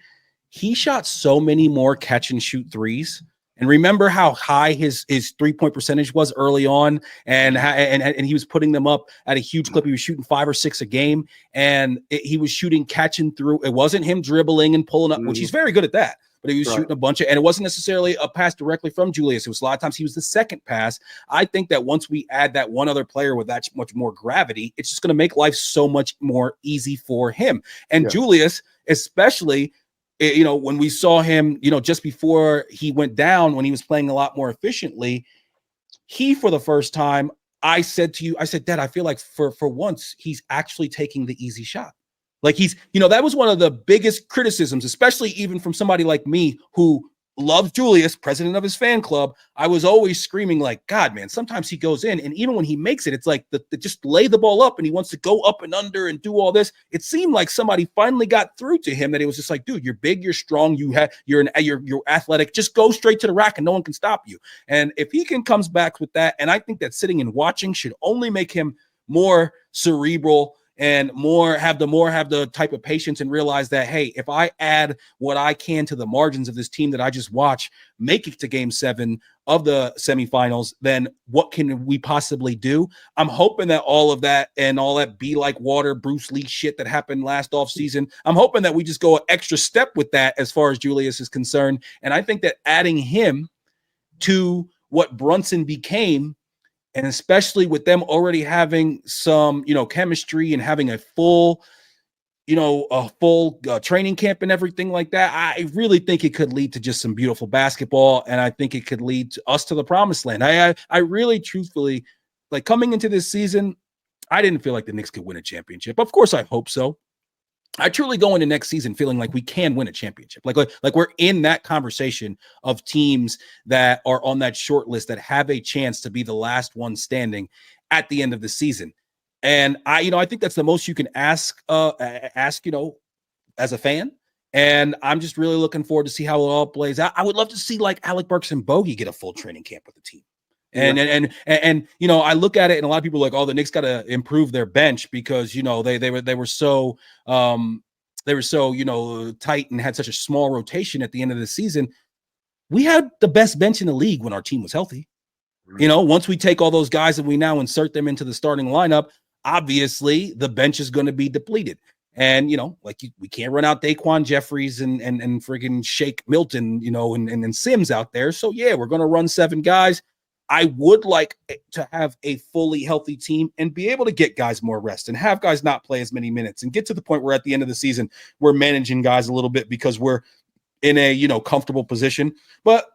he shot so many more catch-and-shoot threes. And remember how high his 3-point percentage was early on, and he was putting them up at a huge clip. He was shooting 5 or 6 a game, and he was shooting catching through. It wasn't him dribbling and pulling up, which he's very good at that. But he was shooting a bunch of, and it wasn't necessarily a pass directly from Julius. It was a lot of times he was the second pass. I think that once we add that one other player with that much more gravity, it's just going to make life so much more easy for him. And Julius, especially, when we saw him, just before he went down, when he was playing a lot more efficiently, he, for the first time, I said, Dad, I feel like for once, he's actually taking the easy shot. Like that was one of the biggest criticisms, especially even from somebody like me who loves Julius, president of his fan club, I was always screaming like, God, man, sometimes he goes in, and even when he makes it, it's like just lay the ball up and he wants to go up and under and do all this. It seemed like somebody finally got through to him that it was just like, dude, you're big, you're strong, you're athletic, just go straight to the rack and no one can stop you. And if he comes back with that, and I think that sitting and watching should only make him more cerebral and have the type of patience and realize that, hey, if I add what I can to the margins of this team that I just watched make it to game 7 of the semifinals, then what can we possibly do? I'm hoping that all of that and all that be like water, Bruce Lee shit that happened last offseason, I'm hoping that we just go an extra step with that as far as Julius is concerned. And I think that adding him to what Brunson became, and especially with them already having some, chemistry and having a full training camp and everything like that, I really think it could lead to just some beautiful basketball. And I think it could lead to us to the promised land. I really truthfully, like, coming into this season, I didn't feel like the Knicks could win a championship. Of course, I hope so. I truly go into next season feeling like we can win a championship. Like we're in that conversation of teams that are on that short list that have a chance to be the last one standing at the end of the season. And I think that's the most you can ask, as a fan. And I'm just really looking forward to see how it all plays out. I would love to see like Alec Burks and Bogey get a full training camp with the team. And I look at it, and a lot of people are like, oh, the Knicks got to improve their bench because they were so tight and had such a small rotation at the end of the season. We had the best bench in the league when our team was healthy. Once we take all those guys and we now insert them into the starting lineup, obviously the bench is going to be depleted. And we can't run out Daquan Jeffries and friggin' Shake Milton, and Sims out there. So yeah, we're going to run 7 guys. I would like to have a fully healthy team and be able to get guys more rest and have guys not play as many minutes and get to the point where at the end of the season, we're managing guys a little bit because we're in a, comfortable position. But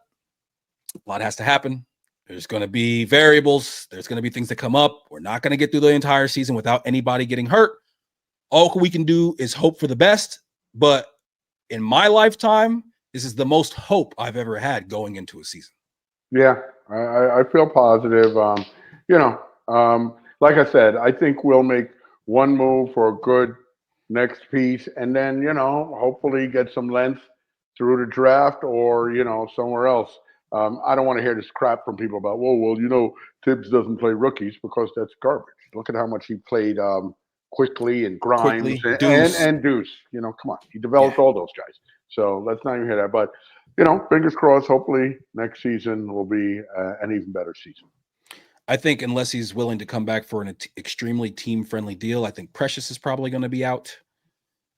a lot has to happen. There's going to be variables. There's going to be things that come up. We're not going to get through the entire season without anybody getting hurt. All we can do is hope for the best. But in my lifetime, this is the most hope I've ever had going into a season. Yeah, I feel positive. Like I said, I think we'll make one move for a good next piece, and then hopefully get some length through the draft or somewhere else. I don't want to hear this crap from people about, Tibbs doesn't play rookies, because that's garbage. Look at how much he played Quickly and Grimes and Deuce. Come on, he developed all those guys. So let's not even hear that. But fingers crossed. Hopefully next season will be an even better season. I think unless he's willing to come back for an extremely team-friendly deal, I think Precious is probably going to be out.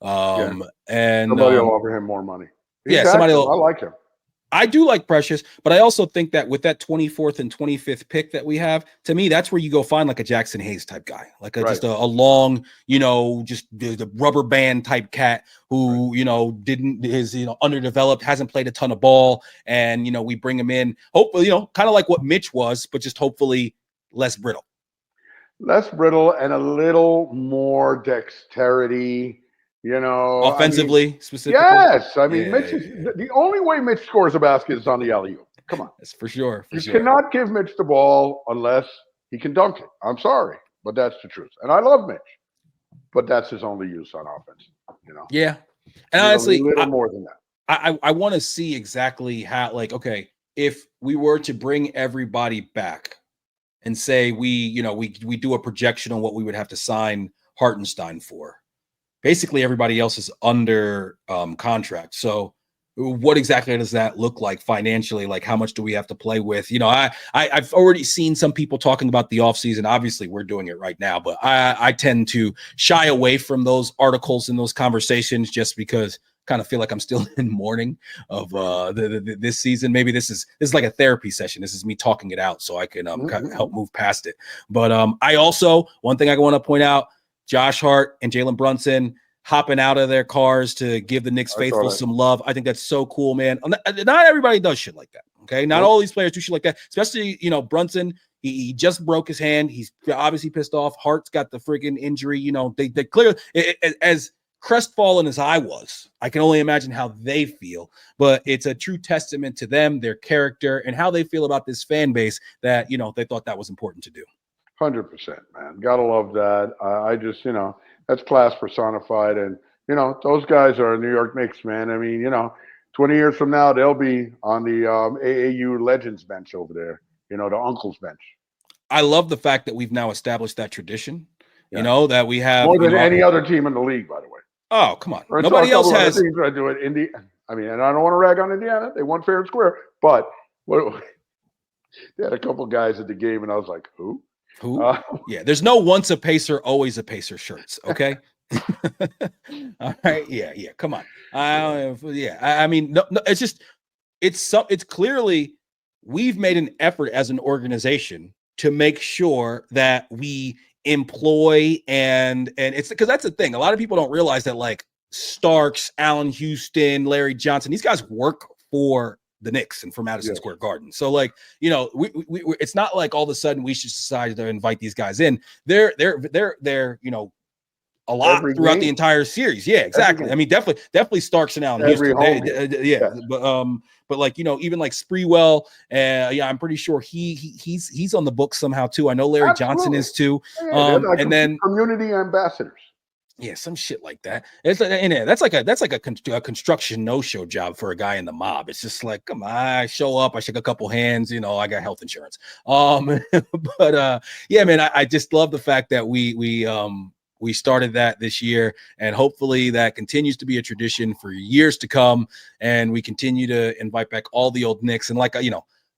And somebody will offer him more money. Somebody will. I like him. I do like Precious, but I also think that with that 24th and 25th pick that we have, to me, that's where you go find like a Jackson Hayes type guy, like just a long, just the rubber band type cat who, is underdeveloped, hasn't played a ton of ball. And, we bring him in, hopefully, kind of like what Mitch was, but just hopefully less brittle. Less brittle and a little more dexterity. Offensively, specifically. Yes, Mitch is the only way Mitch scores a basket is on the alley-oop. Come on, that's for sure. You cannot give Mitch the ball unless he can dunk it. I'm sorry, but that's the truth. And I love Mitch, but that's his only use on offense. Yeah, and honestly, a little more than that. I want to see exactly how. Like, okay, if we were to bring everybody back and say we do a projection on what we would have to sign Hartenstein for. Basically, everybody else is under contract. So what exactly does that look like financially? Like, how much do we have to play with? I've already seen some people talking about the offseason. Obviously, we're doing it right now, but I tend to shy away from those articles and those conversations just because I kind of feel like I'm still in mourning of this season. Maybe this is like a therapy session. This is me talking it out so I can kind of help move past it. But I also, one thing I want to point out, Josh Hart and Jalen Brunson hopping out of their cars to give the Knicks faithful some love. I think that's so cool, man. Not everybody does shit like that, okay? Not all these players do shit like that, especially, Brunson. He just broke his hand. He's obviously pissed off. Hart's got the friggin' injury. They clearly, as crestfallen as I was, I can only imagine how they feel. But it's a true testament to them, their character, and how they feel about this fan base that, they thought that was important to do. 100%, man. Gotta love that. I just, that's class personified. And, those guys are New York Knicks, man. I mean, 20 years from now, they'll be on the AAU Legends bench over there, the uncle's bench. I love the fact that we've now established that tradition, that we have. More than any other team in the league, by the way. Oh, come on. Nobody else has. Teams that do it. I mean, and I don't want to rag on Indiana. They won fair and square. But they had a couple guys at the game, and I was like, who? Yeah, there's no once a Pacer, always a Pacer shirts, okay? All right, yeah, come on. I mean, no, it's just, it's clearly we've made an effort as an organization to make sure that we employ and it's because that's the thing. A lot of people don't realize that like Starks, Allen Houston, Larry Johnson, these guys work for the Knicks and for Madison Square Garden. So like, we it's not like all of a sudden we should decide to invite these guys in. They're a lot throughout the entire series. Yeah, exactly. I mean, definitely Starks and Allen Houston. But like, even like Spreewell, I'm pretty sure he's on the book somehow too. I know Larry Johnson is too. And then community ambassadors. Yeah, some shit like that. That's like a construction no-show job for a guy in the mob. It's just like, come on, I show up, I shake a couple hands, I got health insurance. But yeah, man, I just love the fact that we started that this year, and hopefully that continues to be a tradition for years to come. And we continue to invite back all the old Knicks. And like,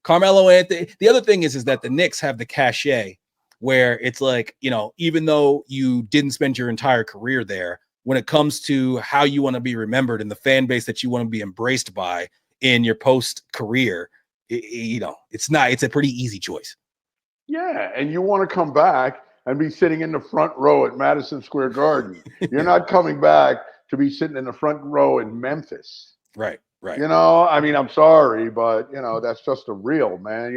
Carmelo Anthony, the other thing is that the Knicks have the cachet where it's like, even though you didn't spend your entire career there, when it comes to how you want to be remembered and the fan base that you want to be embraced by in your post career, it's a pretty easy choice. Yeah. And you want to come back and be sitting in the front row at Madison Square Garden. You're not coming back to be sitting in the front row in Memphis. Right. I mean, I'm sorry, but, that's just the real, man.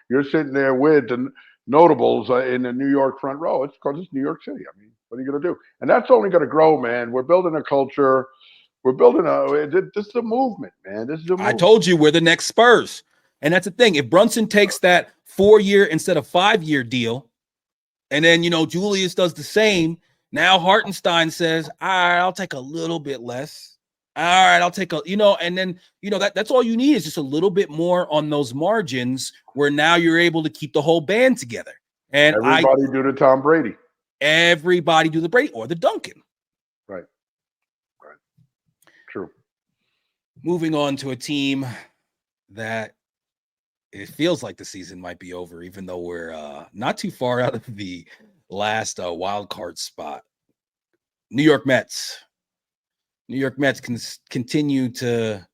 You're sitting there with the notables in the New York front row. It's because it's New York City. I mean, what are you going to do? And that's only going to grow, man. We're building a culture. We're building this is a movement, man. This is a movement. I told you we're the next Spurs. And that's the thing. If Brunson takes that 4-year instead of 5-year deal, and then, Julius does the same. Now Hartenstein says, all right, I'll take a little bit less. All right, I'll take and then, that's all you need is just a little bit more on those margins where now you're able to keep the whole band together. And everybody do the Tom Brady. Everybody do the Brady or the Duncan. Right. True. Moving on to a team that it feels like the season might be over, even though we're not too far out of the last wild card spot. New York Mets can continue to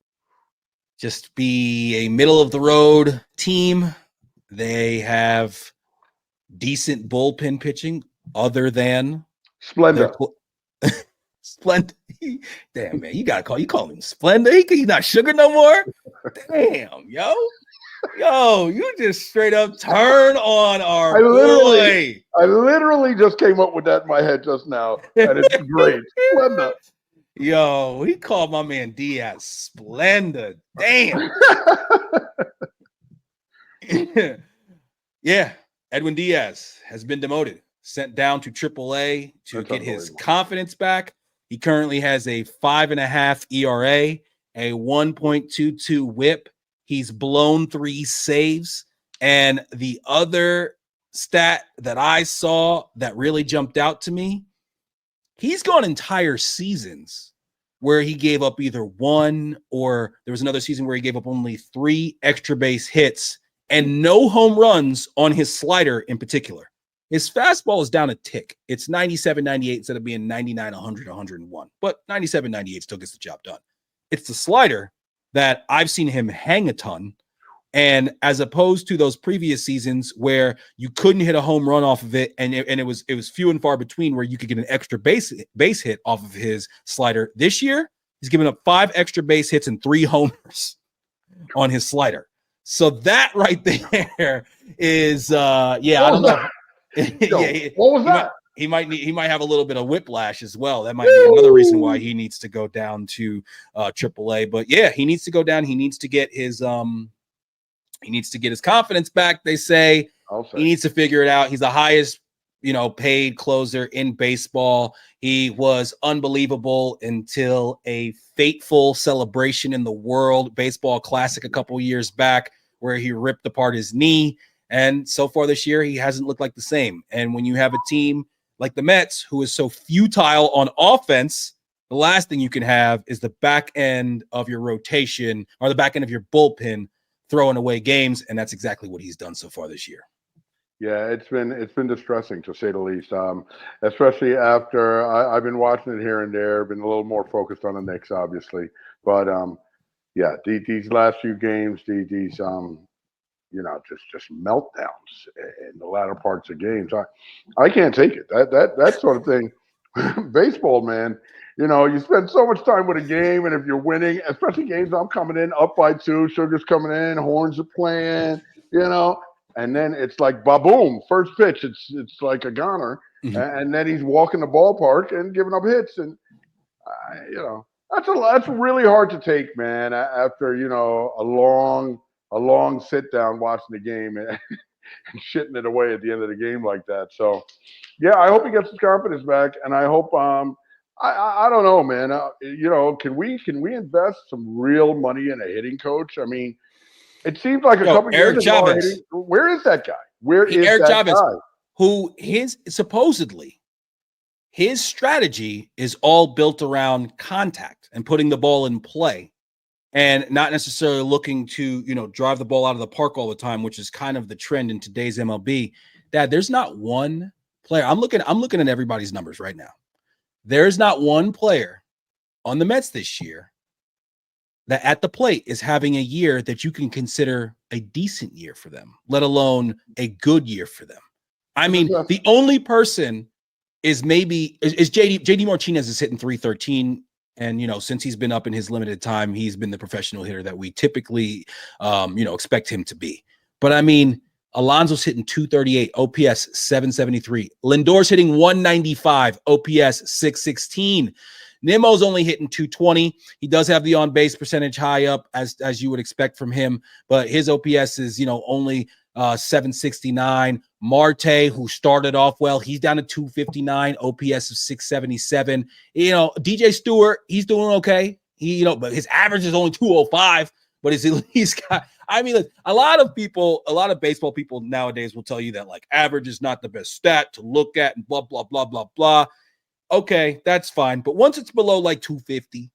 just be a middle of the road team. They have decent bullpen pitching other than Splendor. Splendor. Damn, man, you call him Splendor. He's not Sugar no more. Damn, yo, you just straight up turn on our boy. I literally just came up with that in my head just now, and it's great. Splendor. Yo, he called my man Diaz Splendor. Damn. Yeah, Edwin Diaz has been demoted, sent down to AAA to get his confidence back. He currently has a 5.5 ERA, a 1.22 WHIP. He's blown 3 saves. And the other stat that I saw that really jumped out to me, he's gone entire seasons where he gave up either 1 or there was another season where he gave up only 3 extra base hits and no home runs on his slider in particular. His fastball is down a tick. It's 97, 98 instead of being 99, 100, 101. But 97, 98 still gets the job done. It's the slider that I've seen him hang a ton. And as opposed to those previous seasons where you couldn't hit a home run off of it, and it was few and far between where you could get an extra base hit off of his slider. This year, he's given up 5 extra base hits and 3 homers on his slider. So that right there is I don't know. What was that? he might have a little bit of whiplash as well. That might be another reason why he needs to go down to AAA. But yeah, he needs to go down. He needs to get his confidence back. They say he needs to figure it out. He's the highest, paid closer in baseball. He was unbelievable until a fateful celebration in the World Baseball Classic a couple years back where he ripped apart his knee. And so far this year, he hasn't looked like the same. And when you have a team like the Mets, who is so futile on offense, the last thing you can have is the back end of your rotation or the back end of your bullpen throwing away games. And that's exactly what he's done so far this year. Yeah, it's been distressing to say the least. Especially after I've been watching it here and there, been a little more focused on the Knicks, obviously. But yeah, these last few games, these just meltdowns in the latter parts of games. I can't take it. That sort of thing. Baseball, man. You spend so much time with a game, and if you're winning, especially games I'm coming in up by 2, Sugar's coming in, Horns are playing, and then it's like ba-boom, first pitch. It's like a goner, and then he's walking the ballpark and giving up hits, and that's really hard to take, man. After a long sit down watching the game and shitting it away at the end of the game like that. So, yeah, I hope he gets his confidence back, and I hope I don't know, man. Can we invest some real money in a hitting coach? I mean, it seems like a couple Eric years ago. Chavez. Where is that guy? Eric Chavez, guy? Who supposedly his strategy is all built around contact and putting the ball in play, and not necessarily looking to drive the ball out of the park all the time, which is kind of the trend in today's MLB. Dad, there's not one player. I'm looking at everybody's numbers right now. There's not one player on the Mets this year that at the plate is having a year that you can consider a decent year for them, let alone a good year for them. I mean, the only person is JD Martinez is hitting 313. And, since he's been up in his limited time, he's been the professional hitter that we typically, expect him to be. But I mean, Alonso's hitting 238, OPS 773. Lindor's hitting 195, OPS 616. Nimmo's only hitting 220. He does have the on-base percentage high up, as you would expect from him, but his OPS is, only 769. Marte, who started off well, he's down to 259, OPS of 677. DJ Stewart, he's doing okay. But his average is only 205, but he's got, I mean, a lot of baseball people nowadays will tell you that like average is not the best stat to look at and blah, blah, blah, blah, blah. Okay, that's fine. But once it's below like 250,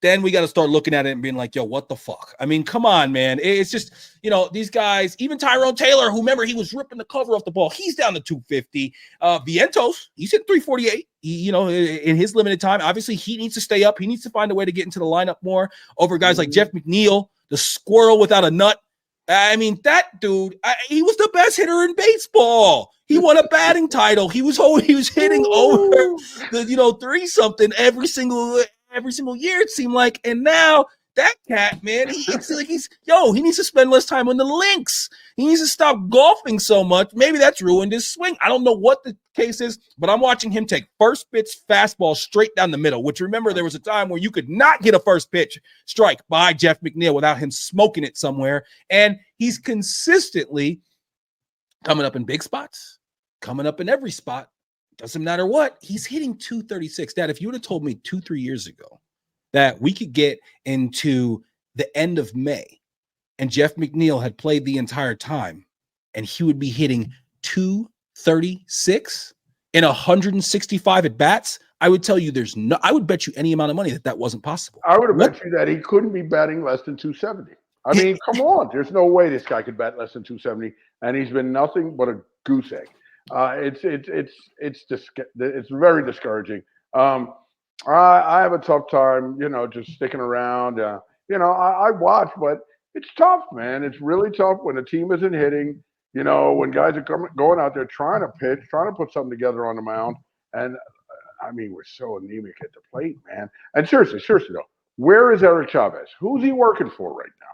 then we got to start looking at it and being like, yo, what the fuck? I mean, come on, man. It's just, these guys, even Tyrone Taylor, who, remember, he was ripping the cover off the ball. He's down to 250. Vientos, he's at 348, in his limited time. Obviously, he needs to stay up. He needs to find a way to get into the lineup more over guys like Jeff McNeil, the squirrel without a nut. I mean, that dude, he was the best hitter in baseball. He won a batting title. He was hitting over the 3-something every single year, it seemed like. And now that cat, man, he needs to spend less time on the links. He needs to stop golfing so much. Maybe that's ruined his swing. I don't know what the case is, but I'm watching him take first pitch fastball straight down the middle, which, remember, there was a time where you could not get a first pitch strike by Jeff McNeil without him smoking it somewhere. And he's consistently coming up in big spots, coming up in every spot. Doesn't matter what, he's hitting 236. Dad, if you would have told me 2-3 years ago that we could get into the end of May and Jeff McNeil had played the entire time and he would be hitting 236 in 165 at bats, I would tell you I would bet you any amount of money that wasn't possible. I would have bet you that he couldn't be batting less than 270. I mean, come on. There's no way this guy could bat less than 270, and he's been nothing but a goose egg. It's very discouraging. I have a tough time, just sticking around. I watch, but it's tough, man. It's really tough when the team isn't hitting. When guys are going out there trying to pitch, trying to put something together on the mound, and I mean, we're so anemic at the plate, man. And seriously though, where is Eric Chavez? Who's he working for right now?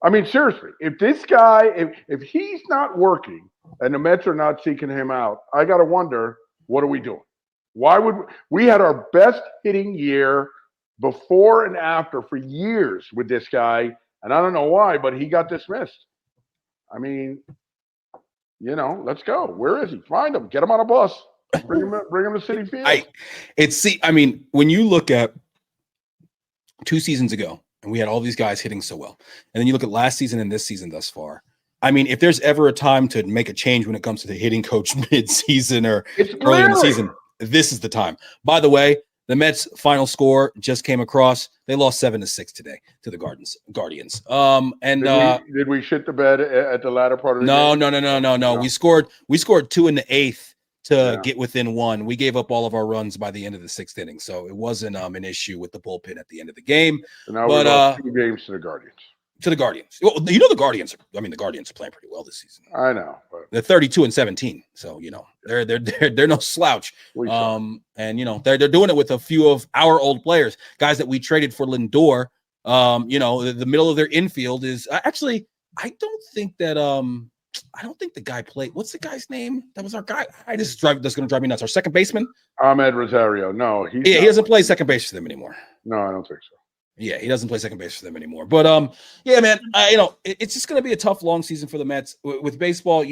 I mean, seriously, if this guy, if he's not working and the Mets are not seeking him out, I got to wonder What are we doing? Why would we had our best hitting year before and after for years with this guy, and I don't know why, but he got dismissed. I mean, let's go. Where is he? Find him. Get him on a bus. Bring him to City Field. I mean, when you look at 2 seasons ago, and we had all these guys hitting so well, and then you look at last season and this season thus far. I mean, if there's ever a time to make a change when it comes to the hitting coach mid-season or early in the season, this is the time. By the way, the Mets' final score just came across. They lost 7-6 today to the Guardians. Did we shit the bed at the latter part of the game? No. We scored 2 in the 8th to get within 1. We gave up all of our runs by the end of the 6th inning, so it wasn't an issue with the bullpen at the end of the game. So now we lost 2 games to the Guardians. Well, the Guardians are playing pretty well this season. I know. But they're 32-17, so they're no slouch. And they're doing it with a few of our old players, guys that we traded for Lindor. The middle of their infield is actually. I don't think the guy played. What's the guy's name? That was our guy. That's going to drive me nuts. Our second baseman, Ahmed Rosario. No, he doesn't play second base for them anymore. No, I don't think so. Yeah, he doesn't play second base for them anymore. But yeah, man, it's just going to be a tough, long season for the Mets. With baseball,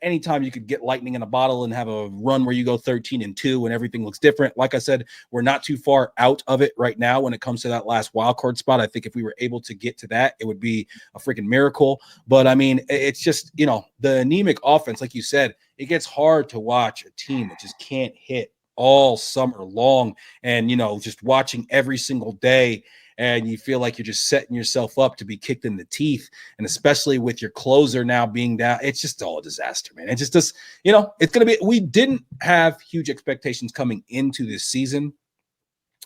anytime you could get lightning in a bottle and have a run where you go 13-2 and everything looks different. Like I said, we're not too far out of it right now when it comes to that last wild card spot. I think if we were able to get to that, it would be a freaking miracle. But I mean, it's just, the anemic offense, like you said, it gets hard to watch a team that just can't hit all summer long. And, just watching every single day. And you feel like you're just setting yourself up to be kicked in the teeth. And especially with your closer now being down, it's just all a disaster, man. It just does, it's going to be, we didn't have huge expectations coming into this season.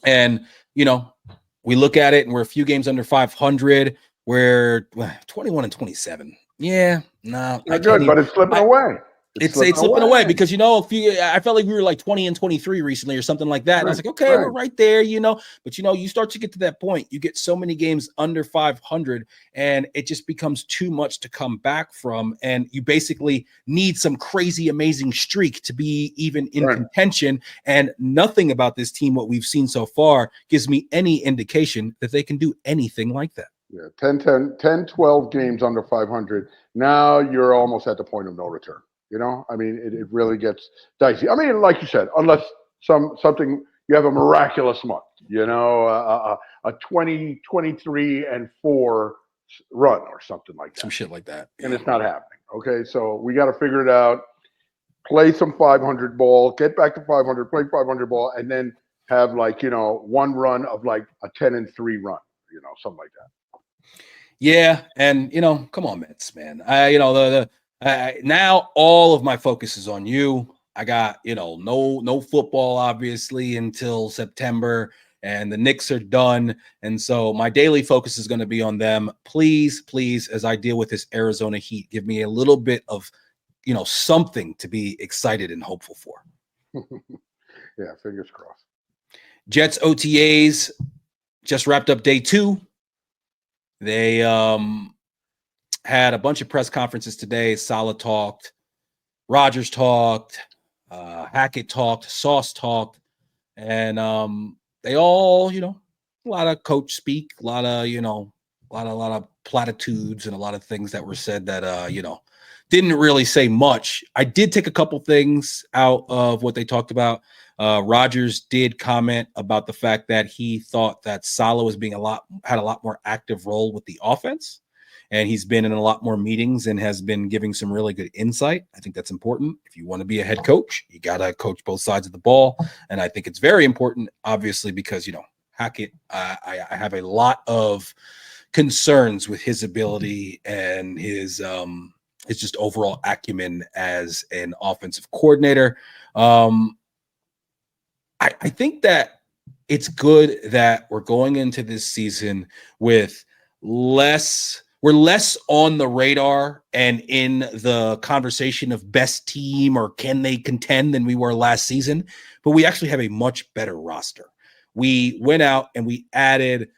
And, we look at it and we're a few games under 500. We're 21-27. Yeah, no. Not good, but it's slipping away. It's slipping away because, I felt like we were like 20-23 recently or something like that. And I was like, okay, we're right there, but you start to get to that point. You get so many games under 500 and it just becomes too much to come back from. And you basically need some crazy, amazing streak to be even in contention. And nothing about this team, what we've seen so far, gives me any indication that they can do anything like that. Yeah, 10, 12 games under 500. Now you're almost at the point of no return. I mean, it really gets dicey. I mean, like you said, unless something you have a miraculous month, a 23-4 run or something like that. Some shit like that. And it's not happening. Okay, so we got to figure it out. Play some 500 ball, get back to 500, play 500 ball, and then have one run of like a 10-3 run, something like that. Yeah, and come on, Mets, man. Now all of my focus is on you. I got, no football obviously until September, and the Knicks are done. And so my daily focus is going to be on them. Please, as I deal with this Arizona Heat, give me a little bit of, something to be excited and hopeful for. Yeah, fingers crossed. Jets OTAs just wrapped up day 2. They had a bunch of press conferences today. Saleh talked, Rodgers talked, Hackett talked, Sauce talked, and they all, a lot of coach speak, a lot of platitudes and a lot of things that were said that didn't really say much. I did take a couple things out of what they talked about. Rodgers did comment about the fact that he thought that Saleh was had a lot more active role with the offense. And he's been in a lot more meetings and has been giving some really good insight. I think that's important. If you want to be a head coach, you got to coach both sides of the ball. And I think it's very important, obviously, because, Hackett, I have a lot of concerns with his ability and his just overall acumen as an offensive coordinator. I think that it's good that we're going into this season with we're less on the radar and in the conversation of best team or can they contend than we were last season, but we actually have a much better roster. We went out and we added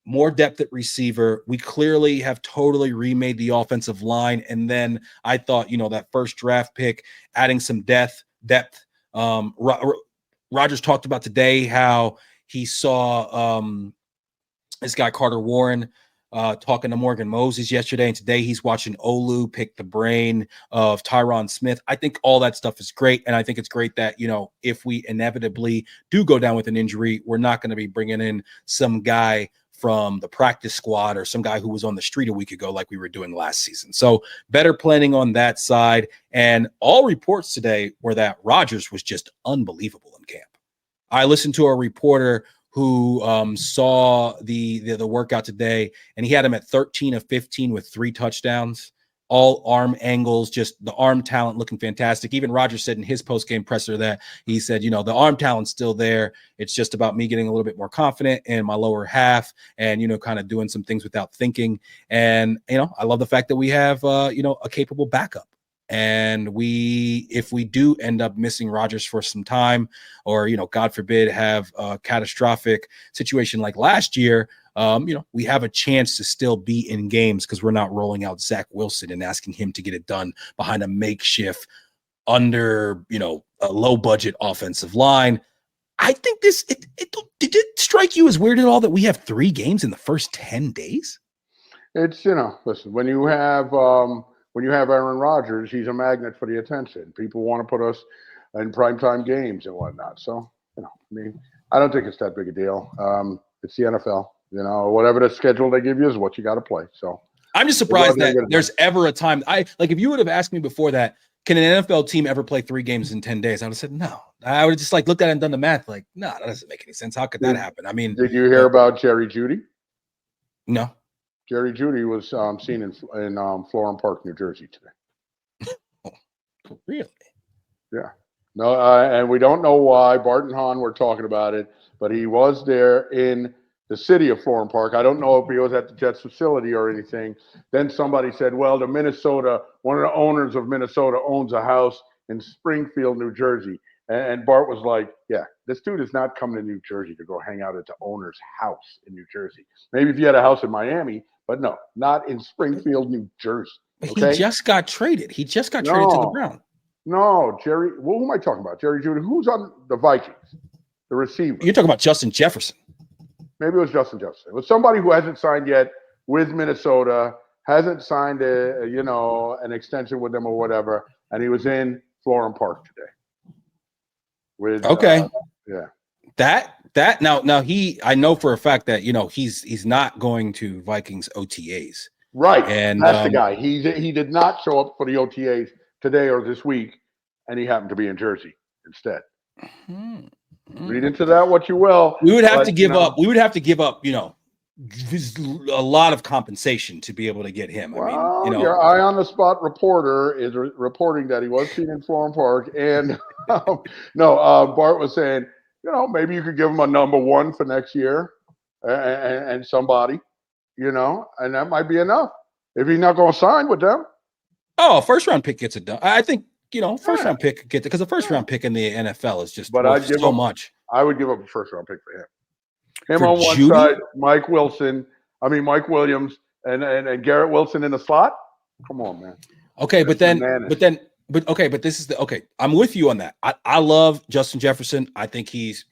more depth at receiver. We clearly have totally remade the offensive line. And then I thought, that first draft pick, adding some depth Rogers talked about today how he saw this guy Carter Warren talking to Morgan Moses yesterday, and today he's watching Olu pick the brain of Tyron Smith. I think all that stuff is great, and I think it's great that, you know, if we inevitably do go down with an injury, we're not going to be bringing in some guy from the practice squad or some guy who was on the street a week ago like we were doing last season. So better planning on that side, and all reports today were that Rogers was just unbelievable in camp. I listened to a reporter who saw the workout today, and he had him at 13 of 15 with 3 touchdowns, all arm angles, just the arm talent looking fantastic. Even Rogers said in his post-game presser that he said, you know, the arm talent's still there. It's just about me getting a little bit more confident in my lower half and, you know, kind of doing some things without thinking. And, you know, I love the fact that we have, you know, a capable backup. And if we do end up missing Rogers for some time, or, you know, God forbid, have a catastrophic situation like last year, you know, we have a chance to still be in games because we're not rolling out Zach Wilson and asking him to get it done behind a makeshift under, you know, a low budget offensive line. I think did it strike you as weird at all that we have 3 games in the first 10 days? It's, you know, listen, when you have Aaron Rodgers, he's a magnet for the attention. People want to put us in primetime games and whatnot. So, you know, I mean, I don't think it's that big a deal. It's the NFL. You know, whatever the schedule they give you is what you got to play. So I'm just surprised that there's ever a time. If you would have asked me before that, can an NFL team ever play 3 games in 10 days? I would have said no. I would have just like looked at it and done the math. Like, no, that doesn't make any sense. How could that happen? I mean, did you hear about Jerry Jeudy? No. Jerry Jeudy was seen in Florham Park, New Jersey today. Oh, really? Yeah. No, and we don't know why. Bart and Hahn were talking about it, but he was there in the city of Florham Park. I don't know if he was at the Jets facility or anything. Then somebody said, well, one of the owners of Minnesota owns a house in Springfield, New Jersey. And Bart was like, yeah, this dude is not coming to New Jersey to go hang out at the owner's house in New Jersey. Maybe if you had a house in Miami, but no, not in Springfield, New Jersey. Okay? He just got traded. He just got traded to the Browns. No, Jerry. Well, who am I talking about? Jerry Jeudy. Who's on the Vikings? The receiver. You're talking about Justin Jefferson. Maybe it was Justin Jefferson. It was somebody who hasn't signed yet with Minnesota, hasn't signed an extension with them or whatever, and he was in Florham Park today. Yeah. That now I know for a fact that, you know, he's not going to Vikings OTAs. Right. And that's the guy. He did not show up for the OTAs today or this week, and he happened to be in Jersey instead. Read into that what you will. We would have to give up. We would have to give up, you know, a lot of compensation to be able to get him. Well, I mean, you know, your eye on the spot reporter is reporting that he was seen in Florham Park, and Bart was saying, you know, maybe you could give him a number 1 for next year, and somebody, you know, and that might be enough if he's not going to sign with them. Oh, first round pick gets it done. I think, you know, first round pick gets it because the first round pick in the NFL is just worth so much. I would give up a first round pick for him. Him on one side, Mike Williams, and Garrett Wilson in the slot. Come on, man. Okay, but this is I'm with you on that. I love Justin Jefferson. I think he's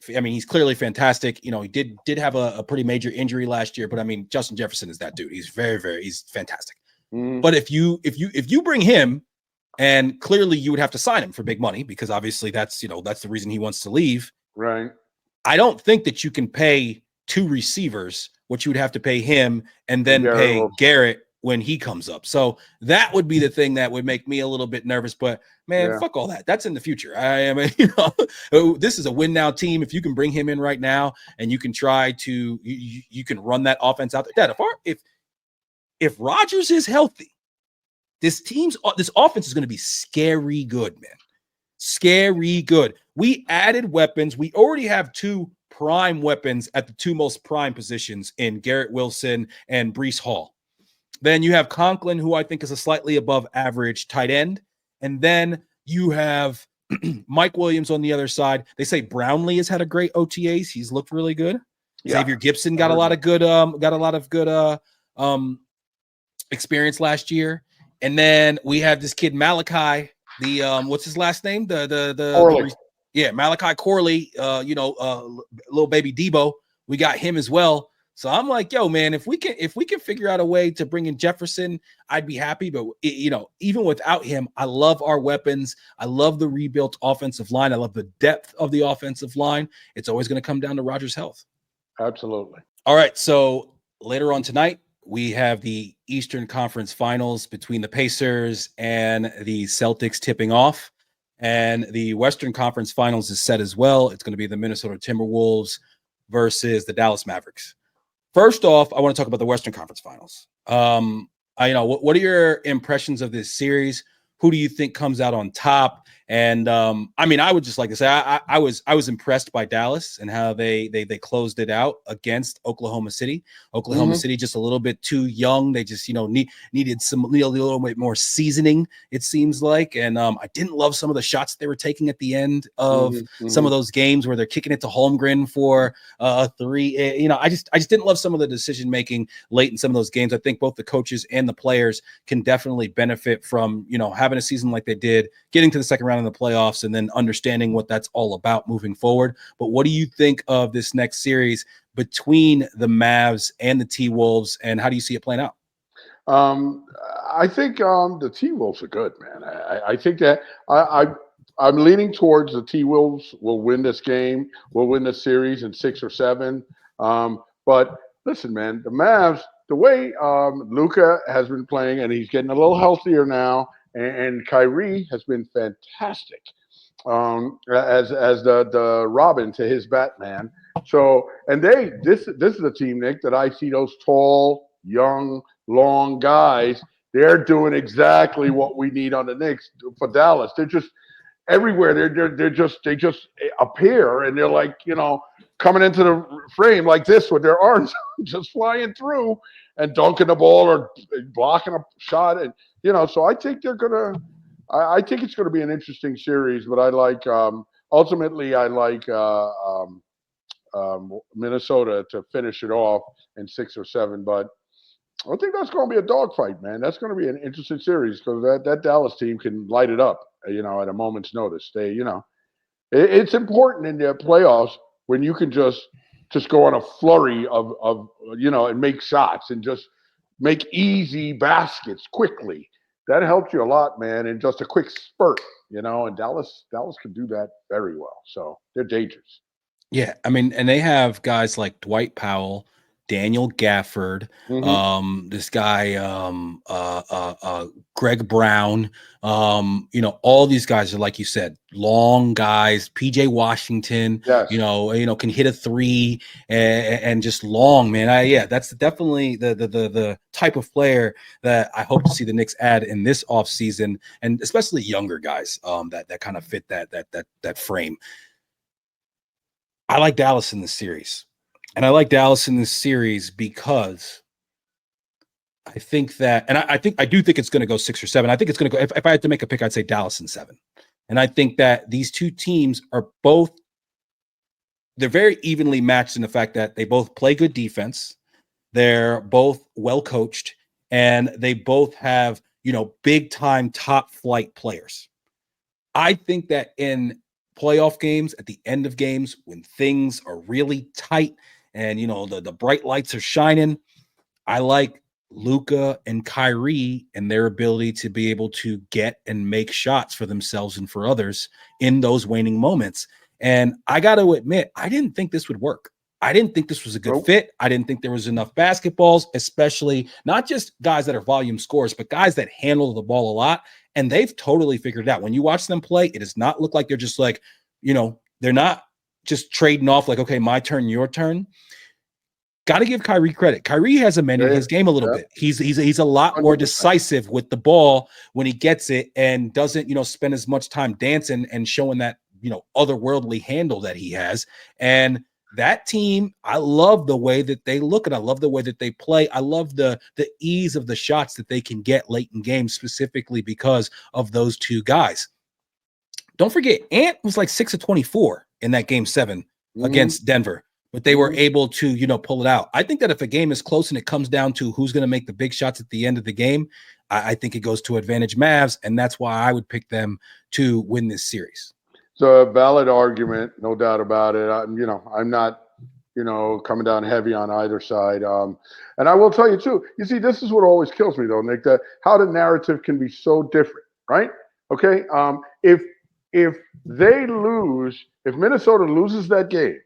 clearly fantastic. You know, he did have a pretty major injury last year, but I mean, Justin Jefferson is that dude. He's he's fantastic. But if you bring him, and clearly you would have to sign him for big money because obviously that's the reason he wants to leave. Right. I don't think that you can pay 2 receivers what you would have to pay him and then pay Garrett when he comes up. So that would be the thing that would make me a little bit nervous. But man, fuck all that. That's in the future. This is a win now team. If you can bring him in right now and you can try to you can run that offense out there. Dad, if Rodgers is healthy, this offense is going to be scary good, man. Scary good. We added weapons. We already have 2 prime weapons at the 2 most prime positions in Garrett Wilson and Breece Hall. Then you have Conklin, who I think is a slightly above average tight end. And then you have Mike Williams on the other side. They say Brownlee has had a great OTAs. He's looked really good. Yeah. Xavier Gibson got a lot of good experience last year. And then we have this kid Malachi, what's his last name? Yeah, Malachi Corley, little baby Debo, we got him as well. So I'm like, yo, man, if we can figure out a way to bring in Jefferson, I'd be happy. But even without him, I love our weapons. I love the rebuilt offensive line. I love the depth of the offensive line. It's always going to come down to Rodgers' health. Absolutely. All right. So later on tonight, we have the Eastern Conference Finals between the Pacers and the Celtics tipping off. And the Western Conference Finals is set as well. It's going to be the Minnesota Timberwolves versus the Dallas Mavericks. First off, I want to talk about the Western Conference Finals. What are your impressions of this series? Who do you think comes out on top? And I would just like to say I was impressed by Dallas and how they closed it out against Oklahoma City. Oklahoma City just a little bit too young. They just needed a little bit more seasoning, it seems like. And I didn't love some of the shots they were taking at the end of some of those games where they're kicking it to Holmgren for a three. I just didn't love some of the decision making late in some of those games. I think both the coaches and the players can definitely benefit from having a season like they did, getting to the second round in the playoffs, and then understanding what that's all about moving forward. But what do you think of this next series between the Mavs and the T-Wolves, and how do you see it playing out? I think the T-Wolves are good, man. I think that I'm leaning towards the T-Wolves will win this game, will win this series in 6 or 7. But listen, man, the Mavs, the way Luka has been playing, and he's getting a little healthier now, and Kyrie has been fantastic as the Robin to his Batman. So, and this is a team, Nick, that I see those tall, young, long guys. They're doing exactly what we need on the Knicks for Dallas. They're just everywhere. They just appear, and they're like coming into the frame like this with their arms just flying through and dunking the ball or blocking a shot, and So I think they're gonna. I think it's going to be an interesting series, but I like ultimately I like Minnesota to finish it off in 6 or 7. But I think that's going to be a dogfight, man. That's going to be an interesting series because that Dallas team can light it up, at a moment's notice. It's important in the playoffs when you can just go on a flurry of and make shots and just make easy baskets quickly. That helps you a lot, man, in just a quick spurt, and Dallas can do that very well. So they're dangerous. Yeah, and they have guys like Dwight Powell, Daniel Gafford, this guy, Greg Brown. All these guys are, like you said, long guys. PJ Washington, yes. Can hit a three and just long, man. That's definitely the type of player that I hope to see the Knicks add in this offseason, and especially younger guys that kind of fit that frame. I like Dallas in this series. And I like Dallas in this series because I think that, and I do think it's going to go 6 or 7. I think it's going to go, if I had to make a pick, I'd say Dallas in 7. And I think that these two teams are they're very evenly matched in the fact that they both play good defense. They're both well coached, and they both have, big time top flight players. I think that in playoff games, at the end of games, when things are really tight and the bright lights are shining, I like Luka and Kyrie and their ability to be able to get and make shots for themselves and for others in those waning moments. And I got to admit, I didn't think this would work. I didn't think this was a good fit. I didn't think there was enough basketballs, especially not just guys that are volume scorers, but guys that handle the ball a lot. And they've totally figured it out. When you watch them play, it does not look like they're just like, they're not just trading off like, okay, my turn, your turn. Got to give Kyrie credit. Kyrie has amended his game a little bit. He's a lot more decisive with the ball when he gets it and doesn't, spend as much time dancing and showing that, otherworldly handle that he has. And that team, I love the way that they look, and I love the way that they play. I love the ease of the shots that they can get late in games, specifically because of those two guys. Don't forget, Ant was like 6 of 24 in that game 7 against Denver, but they were able to, pull it out. I think that if a game is close and it comes down to who's going to make the big shots at the end of the game, I think it goes to advantage Mavs, and that's why I would pick them to win this series. It's a valid argument, no doubt about it. I'm not, coming down heavy on either side. And I will tell you too. You see, this is what always kills me, though, Nick. That how the narrative can be so different, right? Okay. If they lose, if Minnesota loses that game,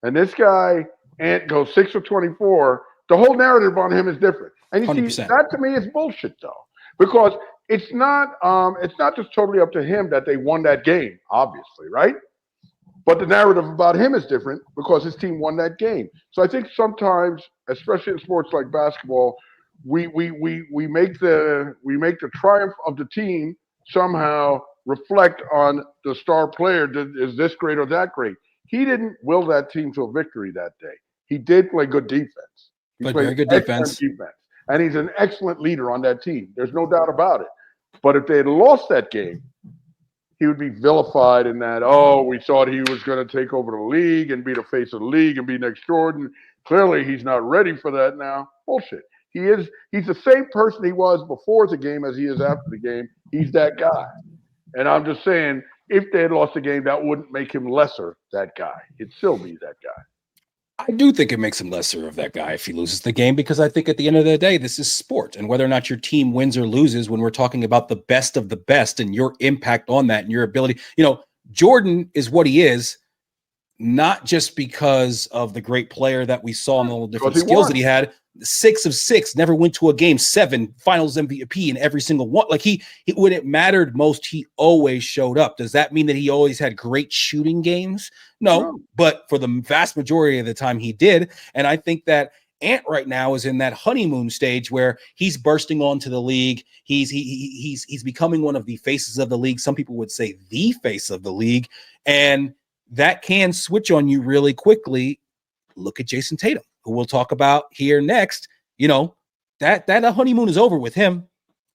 and this guy Ant goes 6 of 24, the whole narrative on him is different. And you see, 100%. that to me is bullshit, though, because it's not just totally up to him that they won that game, obviously, right? But the narrative about him is different because his team won that game. So I think sometimes, especially in sports like basketball, we make the triumph of the team somehow reflect on the star player. Is this great or that great? He didn't will that team to a victory that day. He did play good defense. He Played played very good excellent defense. defense. And he's an excellent leader on that team. There's no doubt about it. But if they had lost that game, he would be vilified in that, oh, we thought he was going to take over the league and be the face of the league and be next Jordan. Clearly, he's not ready for that now. Bullshit. He's the same person he was before the game as he is after the game. He's that guy. And I'm just saying, if they had lost the game, that wouldn't make him lesser that guy. He'd still be that guy. I do think it makes him lesser of that guy if he loses the game, because I think at the end of the day, this is sport, and whether or not your team wins or loses, when we're talking about the best of the best and your impact on that and your ability, Jordan is what he is, not just because of the great player that we saw and all the different skills that he had. 6 of 6, never went to a game 7, finals MVP in every single one. Like he when it mattered most, he always showed up. Does that mean that he always had great shooting games? No, but for the vast majority of the time he did. And I think that Ant right now is in that honeymoon stage where he's bursting onto the league. He's becoming one of the faces of the league. Some people would say the face of the league, and that can switch on you really quickly. Look at Jason Tatum, who we'll talk about here next. That honeymoon is over with him.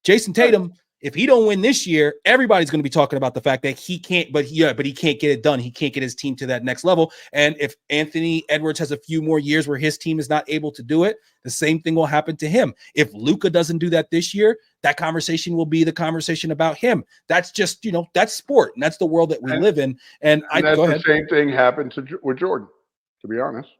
Jason Tatum, if he don't win this year, everybody's going to be talking about the fact that he can't, but he can't get it done. He can't get his team to that next level. And if Anthony Edwards has a few more years where his team is not able to do it, the same thing will happen to him. If Luka doesn't do that this year, that conversation will be the conversation about him. That's just, that's sport, and that's the world that we live in. And that's go ahead. The same thing happened with Jordan, to be honest.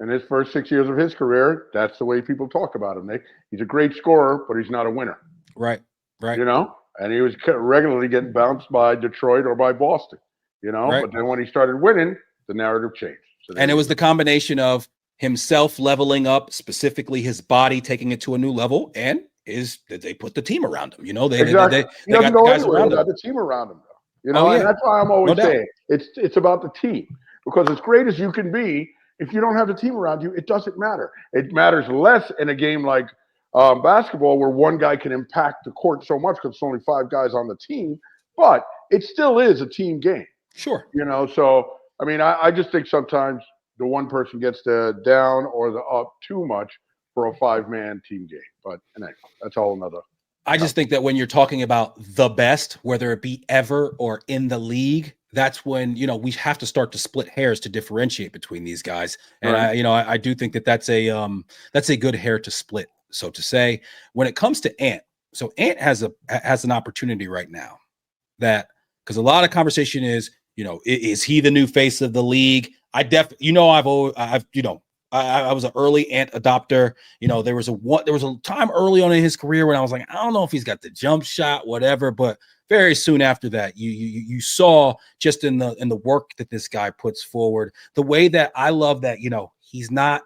In his first 6 years of his career, that's the way people talk about him, Nick. He's a great scorer, but he's not a winner. Right. And he was regularly getting bounced by Detroit or by Boston, But then when he started winning, the narrative changed. So and it was the combination of himself leveling up, specifically his body taking it to a new level, and they put the team around him. They got the guys around him. The team around him, though. And that's why I'm always saying it's about the team, because as great as you can be, if you don't have the team around you, it doesn't matter. It matters less in a game like basketball, where one guy can impact the court so much because it's only 5 guys on the team, but it still is a team game. Sure. So, I just think sometimes the one person gets the down or the up too much for a 5-man team game. But anyway, that's all another. I just think that when you're talking about the best, whether it be ever or in the league, that's when, we have to start to split hairs to differentiate between these guys. And I do think that that's a good hair to split, so to say. When it comes to Ant, so Ant has an opportunity right now, that because a lot of conversation is, is he the new face of the league? I was an early Ant adopter. There was a time early on in his career when I was like, I don't know if he's got the jump shot, whatever, but very soon after that, you saw just in the work that this guy puts forward, the way that I love that, he's not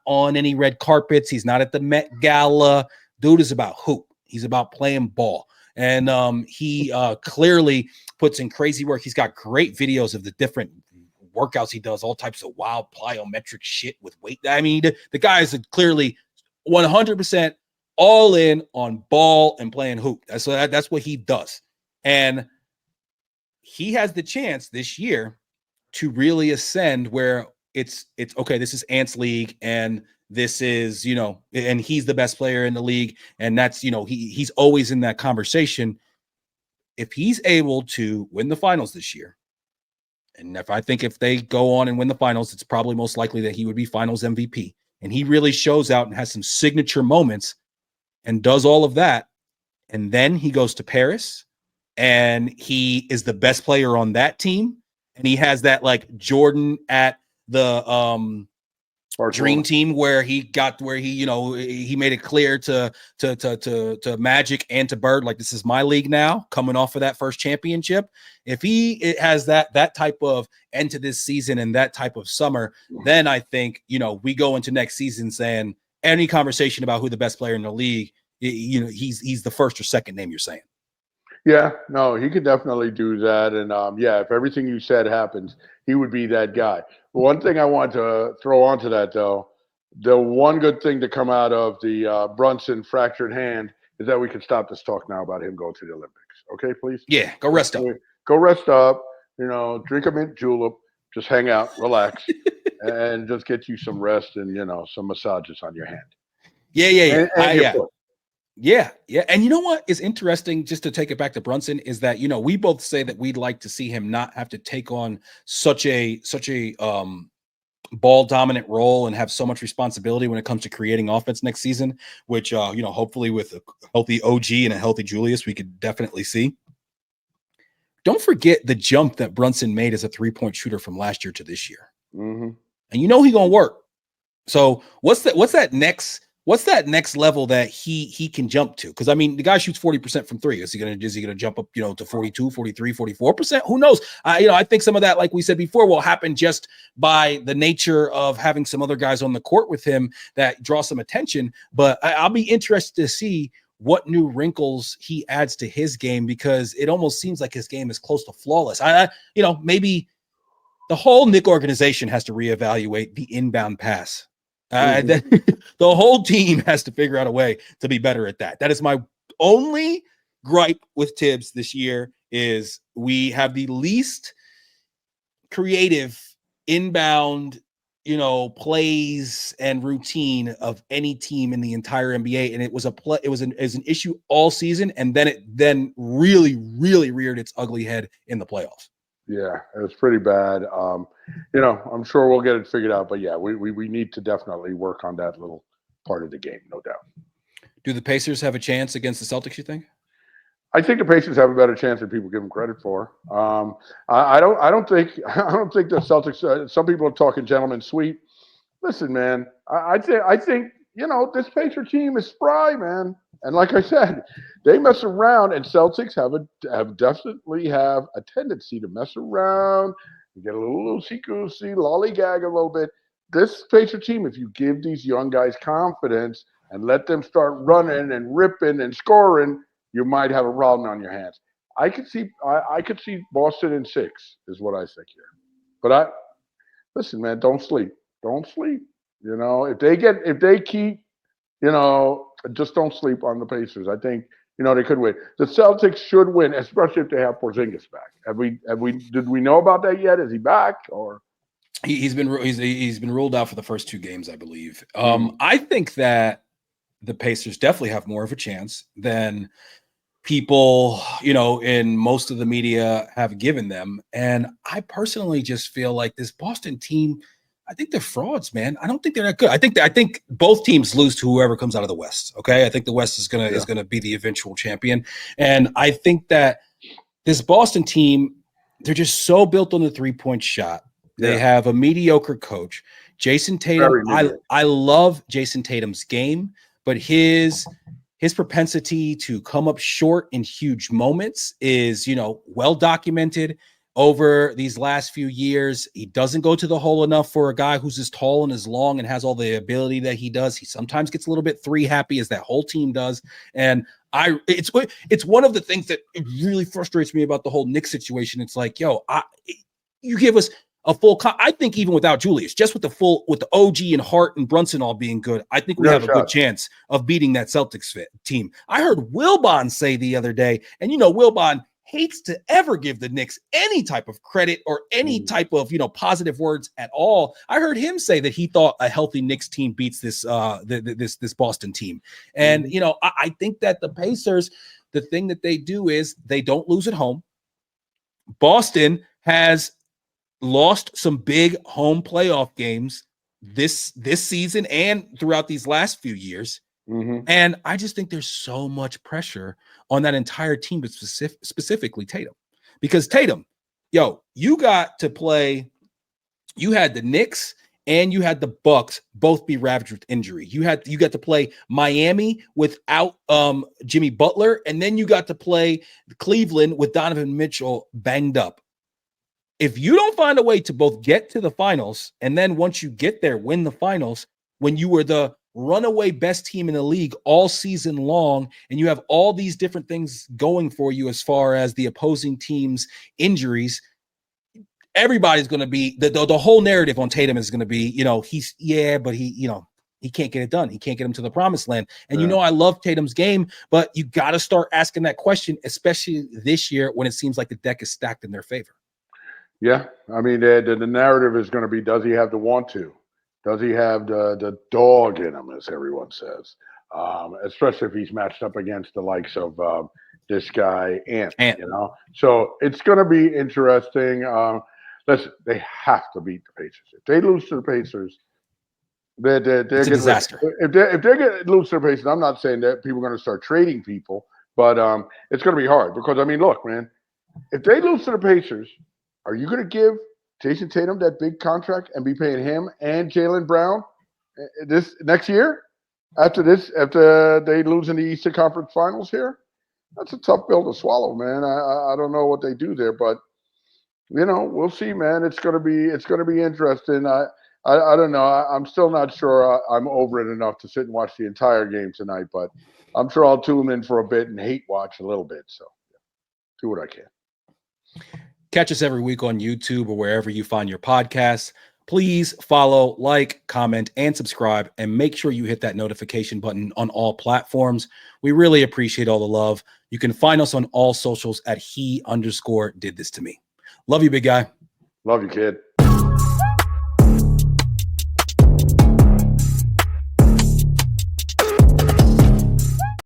on any red carpets. He's not at the Met Gala. Dude is about hoop. He's about playing ball. And he clearly puts in crazy work. He's got great videos of the different workouts he does, all types of wild plyometric shit with weight. I mean, the guy is clearly 100% all in on ball and playing hoop. That's what he does. And he has the chance this year to really ascend where it's okay, this is Ant's league, and this is, and he's the best player in the league. And that's, he's always in that conversation. If he's able to win the finals this year, and if they go on and win the finals, it's probably most likely that he would be finals MVP. And he really shows out and has some signature moments and does all of that. And then he goes to Paris and he is the best player on that team, and he has that like Jordan at the dream team where he he made it clear to Magic and to Bird, like, this is my league now, coming off of that first championship. If it has that type of end to this season and that type of summer, then I think, we go into next season saying any conversation about who the best player in the league, he's the first or second name you're saying. Yeah, no, he could definitely do that. And if everything you said happens, he would be that guy. One thing I want to throw onto that, though, the one good thing to come out of the Brunson fractured hand is that we can stop this talk now about him going to the Olympics. Okay, please? Yeah, go rest up. Go rest up, drink a mint julep, just hang out, relax, and just get you some rest and, some massages on your hand. Yeah. And your foot. Yeah. And you know what is interesting, just to take it back to Brunson, is that, we both say that we'd like to see him not have to take on such a ball dominant role and have so much responsibility when it comes to creating offense next season, which, hopefully with a healthy OG and a healthy Julius, we could definitely see. Don't forget the jump that Brunson made as a 3-point shooter from last year to this year. Mm-hmm. And he's going to work. So what's that next level that he can jump to? Because, I mean, the guy shoots 40% from three. Is he going to jump up, to 42, 43, 44%? Who knows? I think some of that, like we said before, will happen just by the nature of having some other guys on the court with him that draw some attention. But I'll be interested to see what new wrinkles he adds to his game, because it almost seems like his game is close to flawless. Maybe the whole Knicks organization has to reevaluate the inbound pass. The whole team has to figure out a way to be better at that. That is my only gripe with Tibbs this year, is we have the least creative inbound, plays and routine of any team in the entire NBA. And it was an issue all season. And then it really, really reared its ugly head in the playoffs. Yeah, it was pretty bad. I'm sure we'll get it figured out, but yeah, we need to definitely work on that little part of the game, no doubt. Do the Pacers have a chance against the Celtics, you think? I think the Pacers have a better chance than people give them credit for. I don't think the Celtics. Some people are talking gentleman sweep. Listen, man, I think this Pacer team is spry, man. And like I said, they mess around, and Celtics definitely have a tendency to mess around and get a little loosey-goosey, lollygag a little bit. This Pacer team, if you give these young guys confidence and let them start running and ripping and scoring, you might have a problem on your hands. I could see Boston in 6 is what I think here. But listen, man, don't sleep. Don't sleep. If they keep, just don't sleep on the Pacers. I think, they could win. The Celtics should win, especially if they have Porzingis back. Did we know about that yet? Is he back, or? He's been ruled out for the first 2 games, I believe. I think that the Pacers definitely have more of a chance than people, in most of the media have given them. And I personally just feel like this Boston team, I think they're frauds, man. I don't think they're that good. I think both teams lose to whoever comes out of the West. Okay. I think the West is gonna be the eventual champion. And I think that this Boston team, they're just so built on the 3-point shot. They have a mediocre coach. Jason Tatum. I love Jason Tatum's game, but his propensity to come up short in huge moments is, well documented over these last few years. He doesn't go to the hole enough for a guy who's as tall and as long and has all the ability that he does. He sometimes gets a little bit 3 happy, as that whole team does. And it's one of the things that really frustrates me about the whole Knicks situation. It's like, you give us a full. I think even without Julius, just with the OG and Hart and Brunson all being good, I think we have a good chance of beating that Celtics team. I heard Wilbon say the other day, and Wilbon hates to ever give the Knicks any type of credit or any type of positive words at all. I heard him say that he thought a healthy Knicks team beats this this Boston team, and I think that the Pacers, the thing that they do is they don't lose at home. Boston has lost some big home playoff games this season and throughout these last few years. And I just think there's so much pressure on that entire team, but specifically Tatum, because Tatum, yo, you got to play. You had the Knicks and you had the Bucks both be ravaged with injury. You got to play Miami without Jimmy Butler, and then you got to play Cleveland with Donovan Mitchell banged up. If you don't find a way to both get to the finals, and then once you get there, win the finals, when you were the runaway best team in the league all season long, and you have all these different things going for you as far as the opposing team's injuries, everybody's going to be the whole narrative on Tatum is going to be, but he can't get it done. He can't get him to the promised land. And I love Tatum's game, but you got to start asking that question, especially this year when it seems like the deck is stacked in their favor. Yeah, I mean, the narrative is going to be: does he have the want to? Does he have the dog in him, as everyone says? Especially if he's matched up against the likes of this guy Ant. So it's going to be interesting. Listen, they have to beat the Pacers. If they lose to the Pacers, they're it's a disaster. If they lose to the Pacers, I'm not saying that people are going to start trading people, but it's going to be hard because, I mean, look, man, if they lose to the Pacers, are you going to give Jason Tatum that big contract and be paying him and Jaylen Brown this next year after they lose in the Eastern Conference Finals here? That's a tough pill to swallow, man. I don't know what they do there, but we'll see, man. It's gonna be interesting. I don't know. I'm still not sure I'm over it enough to sit and watch the entire game tonight, but I'm sure I'll tune in for a bit and hate watch a little bit. So do what I can. Catch us every week on YouTube or wherever you find your podcasts. Please follow, like, comment, and subscribe, and make sure you hit that notification button on all platforms. We really appreciate all the love. You can find us on all socials at he_did this to me. Love you, big guy. Love you, kid.